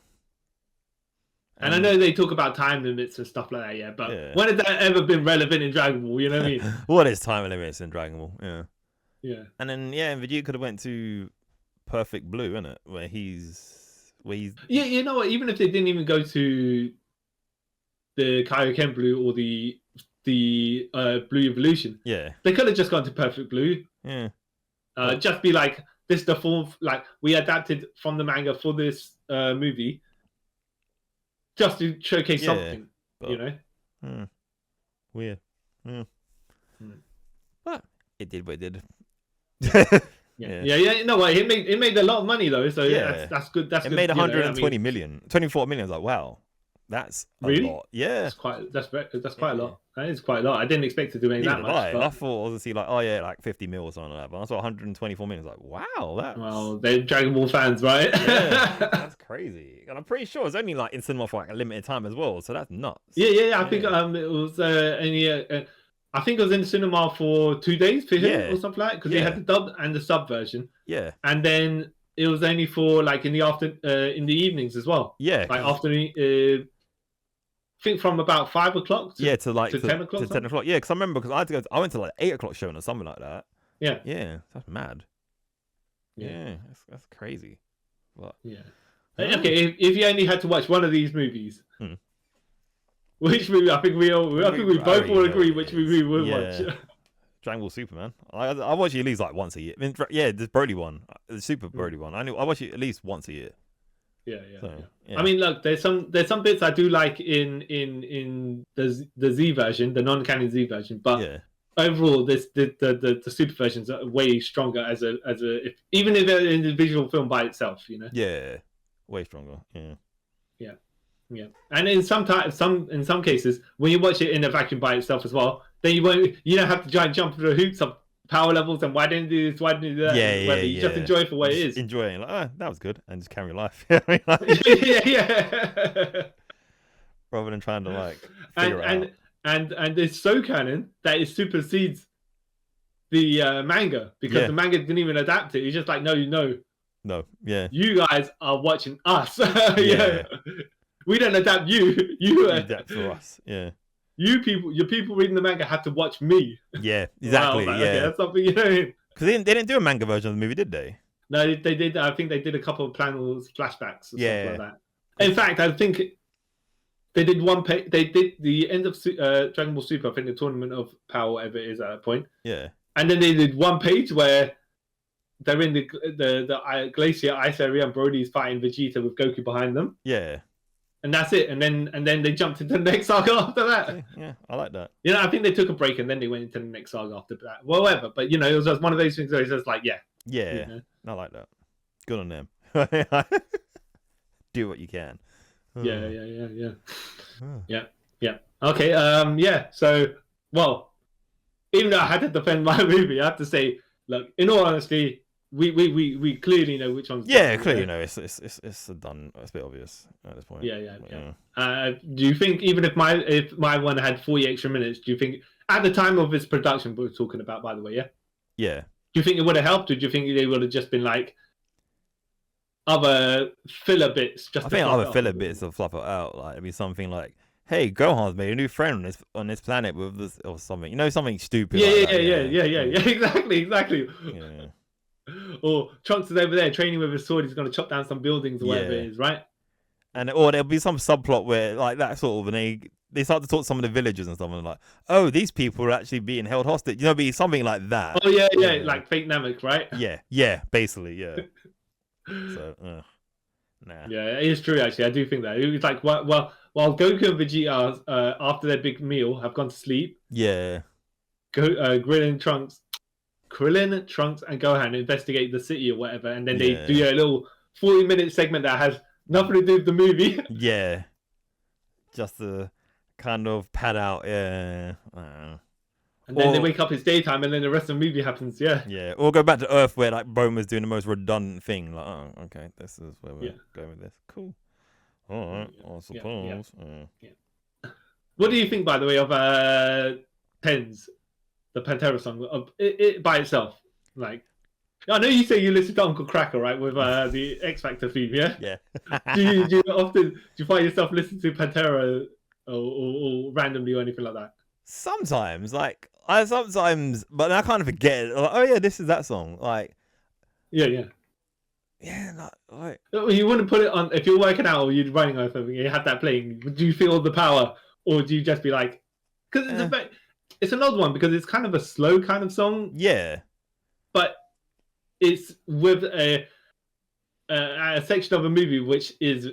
And I know they talk about time limits and stuff like that, but when has that ever been relevant in Dragon Ball? You know what I mean? What is time limits in Dragon Ball? Yeah. And then Vegeta could have went to Perfect Blue, isn't it? Where he's. Yeah, you know what? Even if they didn't even go to the Kaioken Blue or the Blue Evolution, they could have just gone to Perfect Blue. Yeah. Just be like, this is the form, like we adapted from the manga for this movie, just to showcase something, but, weird. But it did what it did. You know what? It made a lot of money though, so that's good. It made 120 million, 24 million. I was like, wow, that's a lot. Yeah, that's quite a lot. That is quite a lot. I didn't expect it to make that much. I thought obviously like, like 50 mil or something like that, but I saw 124 million. I was like, wow, that's they're Dragon Ball fans, right? That's crazy. And I'm pretty sure it's only like in cinema for like a limited time as well, so that's nuts. I think it was only. I think it was in the cinema for 2 days for him or something like that, because they had the dub and the sub version. Yeah. And then it was only for like in the evenings as well. Yeah. Like afternoon. I think from about 5 o'clock to 10 o'clock. To 10 o'clock. Yeah, because I remember I went to like 8 o'clock showing or something like that. Yeah. Yeah. That's mad. Yeah. That's crazy. But, okay, if you only had to watch one of these movies. Which movie? I think we both will agree which movie we would watch. Dragon Ball Super, man. I watch it at least like once a year. I mean, this Broly one, the Super Broly one. I watch it at least once a year. Yeah. I mean, look, there's some bits I do like in the Z version, the non-canon Z version, but overall, the Super versions are way stronger even if they're in the visual film by itself, you know. Yeah, way stronger. Yeah, and in some cases, when you watch it in a vacuum by itself as well, then you don't have to try and jump through the hoops of power levels and why didn't you do this, why didn't you do that? You just enjoy it for what it is. Enjoying like, that was good, and just carry your life. Rather than trying to like figure it out. And it's so canon that it supersedes the manga, because the manga didn't even adapt it. It's just like no, you guys are watching us. We don't adapt you. You adapt for us. Yeah. Your people reading the manga have to watch me. Yeah, exactly. Wow, okay, that's something, you know. Because they didn't do a manga version of the movie, did they? No, they did. I think they did a couple of panels, flashbacks, or something like that. In fact, I think they did one page. They did the end of Dragon Ball Super. I think the Tournament of Power, whatever it is at that point. Yeah. And then they did one page where they're in the glacier ice area, and Broly's fighting Vegeta with Goku behind them. Yeah. And that's it. And then they jumped into the next saga after that. Yeah, I like that. You know, I think they took a break and then they went into the next saga after that. Well, whatever. But, you know, it was just one of those things where it's just like, Yeah, you know? I like that. Good on them. Do what you can. Yeah. Okay, so, well, even though I had to defend my movie, I have to say, look, in all honesty, we clearly know which one's. Yeah, clearly, you know, it's done. It's a bit obvious at this point. Yeah. Do you think even if my one had 40 extra minutes, do you think at the time of its production, we're talking about, by the way, yeah? Yeah. Do you think it would have helped, or do you think they would have just been like other filler bits? I think other filler bits to fluff it out. Like it'd be something like, "Hey, Gohan's made a new friend on this planet with this," or something. You know, something stupid. Yeah. Exactly. Yeah. Or Trunks is over there training with his sword. He's going to chop down some buildings or whatever it is, right? Or there'll be some subplot where like that sort of, and they start to talk to some of the villagers and stuff, and like, oh, these people are actually being held hostage. You know, be something like that. Oh yeah, like fake Namek, right? Yeah, basically, yeah. So, nah. Yeah, it is true. Actually, I do think that it was like while Goku and Vegeta, after their big meal, have gone to sleep. Yeah. Krillin, Trunks, and Gohan investigate the city or whatever, and then they do a little 40-minute segment that has nothing to do with the movie. Yeah. Just to kind of pad out, And then they wake up, it's daytime, and then the rest of the movie happens, Yeah, or go back to Earth where like Bulma's doing the most redundant thing. Like, oh, okay, this is where we're going with this. Cool. All right, I suppose. Yeah. What do you think, by the way, of Tens, the Pantera song, of it by itself? Like, I know you say you listen to Uncle Cracker, right, with the X Factor theme, yeah? Yeah. do you find yourself listening to Pantera or randomly or anything like that? Sometimes, but I kind of forget it. Like, oh yeah, this is that song. Like, yeah. Like you wouldn't put it on if you're working out or you're running or something. You have that playing. Do you feel the power, or do you just be like? Because it's an odd one because it's kind of a slow kind of song. Yeah, but it's with a section of a movie which is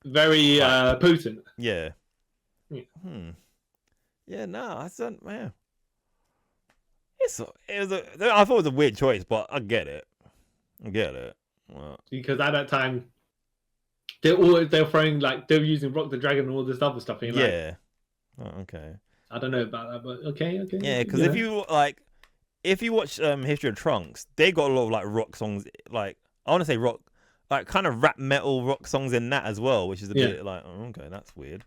very potent. Yeah. Yeah, no, I said, man. I thought it was a weird choice, but I get it. Well, because at that time, they're throwing like they were using Rock the Dragon and all this other stuff. And yeah. Okay. I don't know about that, but okay. Yeah, because if you watch History of Trunks, they got a lot of like rock songs. Like I want to say rock, like kind of rap metal rock songs in that as well, which is a bit like, oh, okay, that's weird.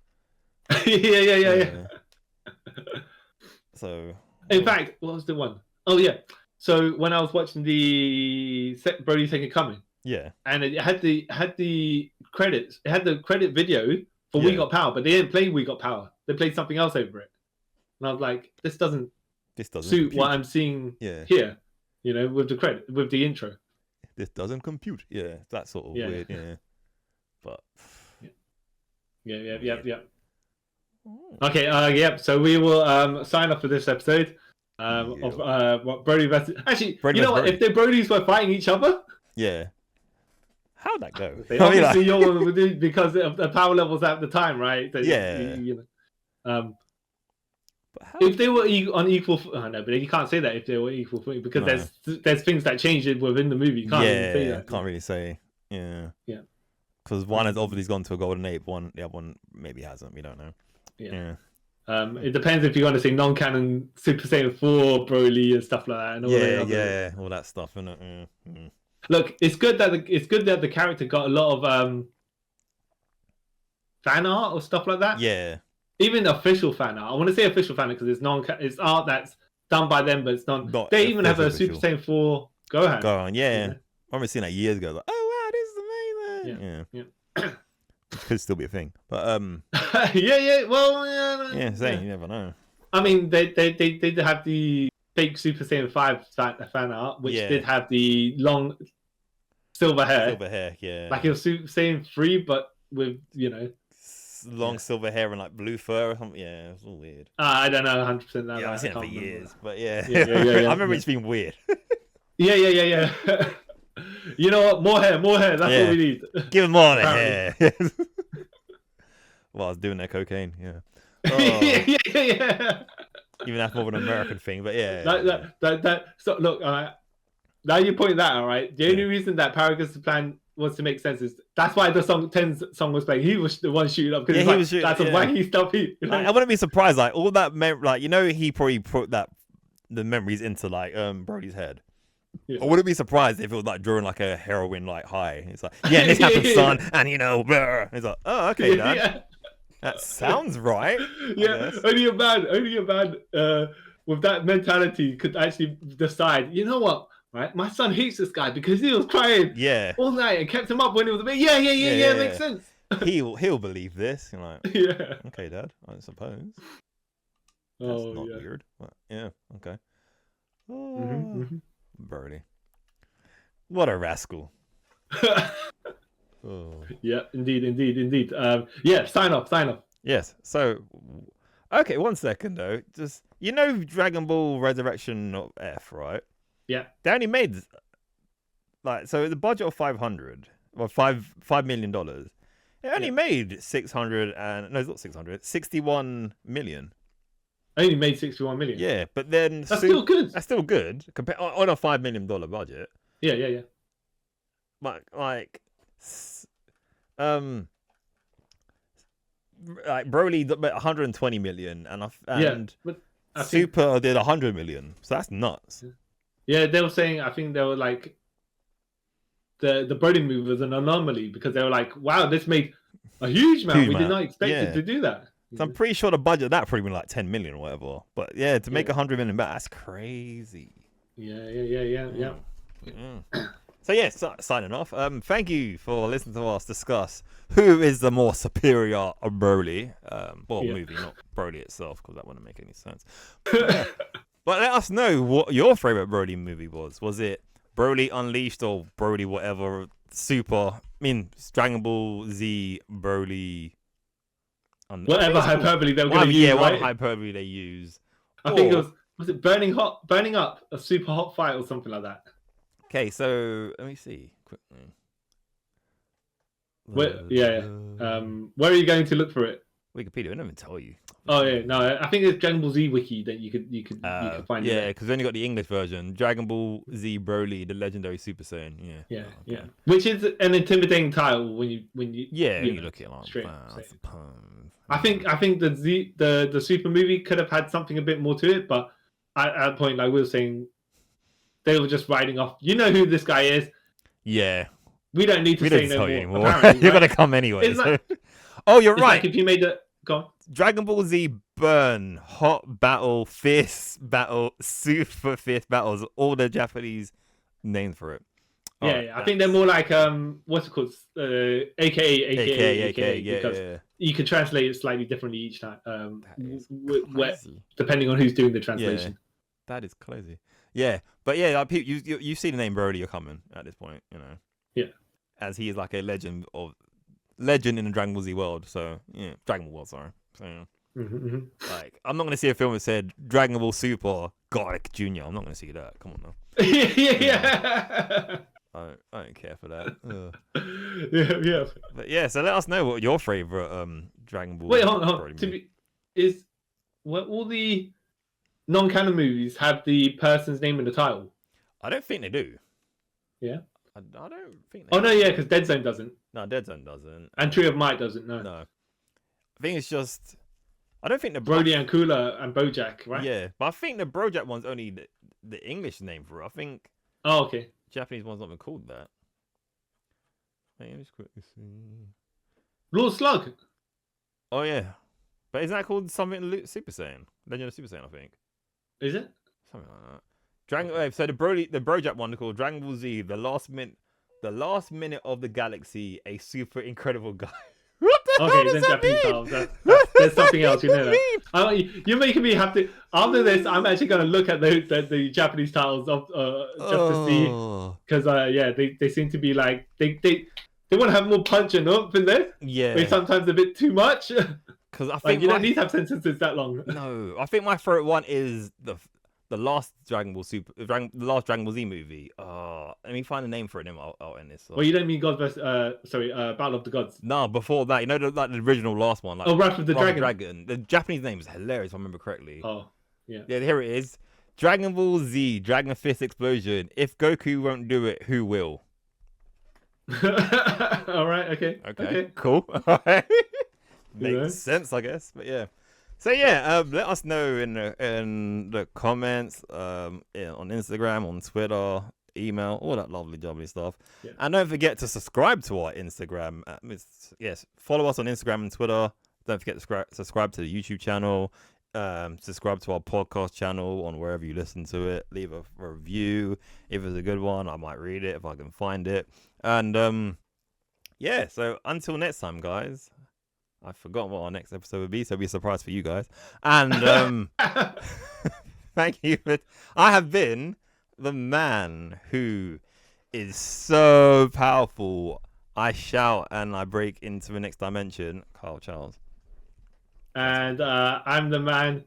Yeah. So, in fact, what was the one? Oh yeah. So when I was watching the Broly Second Coming, and it had the credits, it had the credit video for We Got Power, but they didn't play We Got Power. They played something else over it, and I was like, this doesn't suit what I'm seeing here. You know, with the intro. This doesn't compute. Yeah, that's sort of weird. Yeah, but yeah. Okay, So we will sign off for this episode of what Brody versus. Actually, you know what? If the Brodies were fighting each other, how'd that go? They obviously you're because of the power levels at the time, right? But if they were on equal, no, but you can't say that if they were equal footing because there's things that change within the movie. You can't really say that. Can't really say. Yeah. Because one has obviously gone to a golden ape. The other one maybe hasn't. We don't know. Yeah. It depends if you want to say non-canon Super Saiyan 4 Broly and stuff like that, and all all that stuff, isn't it? Look, it's good that the character got a lot of fan art or stuff like that. Yeah. Even official fan art. I want to say official fan art because it's art that's done by them, but it's not they even have a Super Saiyan 4 Gohan. Yeah. I remember seeing that years ago. Like, oh wow, this is amazing. Yeah. Could still be a thing, but well, you never know. I mean, they did have the fake Super Saiyan 5 fan art, which did have the long silver hair, like it was Super Saiyan 3, but with long silver hair and like blue fur or something. Yeah, it was all weird. I don't know 100%. That I've seen it for years, but I remember it's been weird. Yeah. You know what? More hair. That's what we need. Give him more hair. Well, I was doing that cocaine. Yeah. Yeah. Even that's more of an American thing, but So look, now you point that out, right? The only reason that Paragus' plan was to make sense is that's why the Ten's song was playing. He was the one shooting up because he was shooting. That's a wacky stuff. I wouldn't be surprised. Like all that, he probably put the memories into like Broly's head. Yeah. I wouldn't be surprised if it was like during like a heroin like high. It's like, yeah, this happened, son, and you know, blah. It's like, oh, okay, Dad. Yeah. That sounds right. Yeah, only a man with that mentality could actually decide, you know what, right? My son hates this guy because he was crying Yeah. all night and kept him up when he was a bit. Yeah, makes sense. He'll believe this. You're like, Yeah. okay, Dad, I suppose. That's Oh, not yeah. weird. But yeah, okay. Broly. What a rascal. Oh. Yeah, indeed. Yeah, sign off. Yes. So, okay, 1 second though. Just Dragon Ball Resurrection of F, right? Yeah. They only made like the budget of 500 or $5 million. It only made 61 million. Only made 61 million. Yeah, but then that's still good. That's still good compared on a $5 million budget. Yeah. Like Broly did 120 million, and Super did 100 million. So that's nuts. Yeah, they were saying. I think they were like the Broly movie was an anomaly because they were like, wow, this made a huge amount. We did not expect it to do that. So I'm pretty sure the budget that probably been like 10 million or whatever. But yeah, to make 100 million back, that's crazy. Yeah. So yeah, signing off. Thank you for listening to us discuss who is the more superior Broly. Movie, not Broly itself, because that wouldn't make any sense. But let us know what your favorite Broly movie was. Was it Broly Unleashed or Broly whatever Super? Dragon Ball Z Broly. Whatever hyperbole they were going to use. What hyperbole they use. I think it was it burning up a super hot fight or something like that. Okay, so let me see quickly. Where are you going to look for it? Wikipedia. I didn't even tell you. Oh yeah, no. I think it's Dragon Ball Z wiki that you could find. Yeah, because we only got the English version. Dragon Ball Z Broly, the Legendary Super Saiyan. Yeah. Yeah. Which is an intimidating title when you you look at it like straight. I think the Super movie could have had something a bit more to it, but at a point, like we were saying, they were just writing off. You know who this guy is? Yeah. We don't need to say no more. Anymore. You're gonna come anyway. Oh, you're right. Like if you made it, go on. Dragon Ball Z Burn, Hot Battle, Fierce Battle, Super Fierce Battles, all the Japanese names for it. I think they're more like what's it called? AKA, because you can translate it slightly differently each time. Depending on who's doing the translation. Yeah, that is crazy. Yeah, but yeah, like, you see the name Broly are coming at this point, Yeah, as he is like a legend in the Dragon Ball Z world. So yeah, Dragon Ball world, sorry. So, like, I'm not gonna see a film that said Dragon Ball Super Garlic Jr. I'm not gonna see that. Come on now. Yeah. I don't care for that. Yeah. But yeah, so let us know what your favorite Dragon Ball. Wait, hold on. All the non-canon movies have the person's name in the title? I don't think they do. Yeah. I don't think. Oh no, yeah, because Dead Zone doesn't. No, Dead Zone doesn't. And Tree of Might doesn't. No. I think it's just. I don't think the Brody and Cooler and Bojack, right? Yeah, but I think the Bojack one's only the English name for it. I think. Oh, okay. Japanese one's not even called that. Let me just quickly see. Lord Slug. Oh yeah, but isn't that called something Super Saiyan? Legendary Super Saiyan, I think. Is it? Something like that. So the Bojack one is called Dragon Ball Z: The Last Minute of the Galaxy, a super incredible guy. What the hell does that mean? There's something else, you know that. You're making me have to. After this, I'm actually going to look at the Japanese titles of just to see, because they seem to be like they want to have more punch and up in there. Yeah, they're sometimes a bit too much. Because I think you don't need to have sentences that long. No, I think my favorite one is the last Dragon Ball Z movie. Let me find a name for it. Then I'll end this. So. Well, you don't mean Battle of the Gods. No, before that, the original last one. Like, Wrath of the Dragon. The Japanese name is hilarious, if I remember correctly. Oh, yeah. Yeah, here it is. Dragon Ball Z, Dragon Fist Explosion. If Goku won't do it, who will? All right. Okay. Cool. Makes sense, I guess. But yeah. So yeah, let us know in the comments, on Instagram, on Twitter, email, all that lovely jubbly stuff. Yeah. And don't forget to subscribe to our Instagram. Yes, follow us on Instagram and Twitter. Don't forget to subscribe to the YouTube channel. Subscribe to our podcast channel on wherever you listen to it. Leave a review. If it's a good one, I might read it if I can find it. And yeah, so until next time, guys. I've forgotten what our next episode would be, so it'll be a surprise for you guys. And thank you. I have been the man who is so powerful. I shout and I break into the next dimension. Kyle Charles. And I'm the man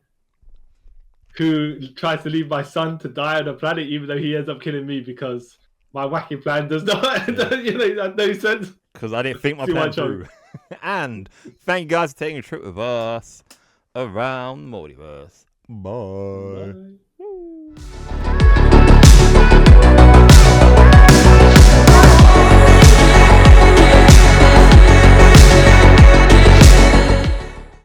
who tries to leave my son to die on the planet, even though he ends up killing me because my wacky plan does not, have no sense. Because I didn't think my plan through. And thank you guys for taking a trip with us around the multiverse. Bye. Bye.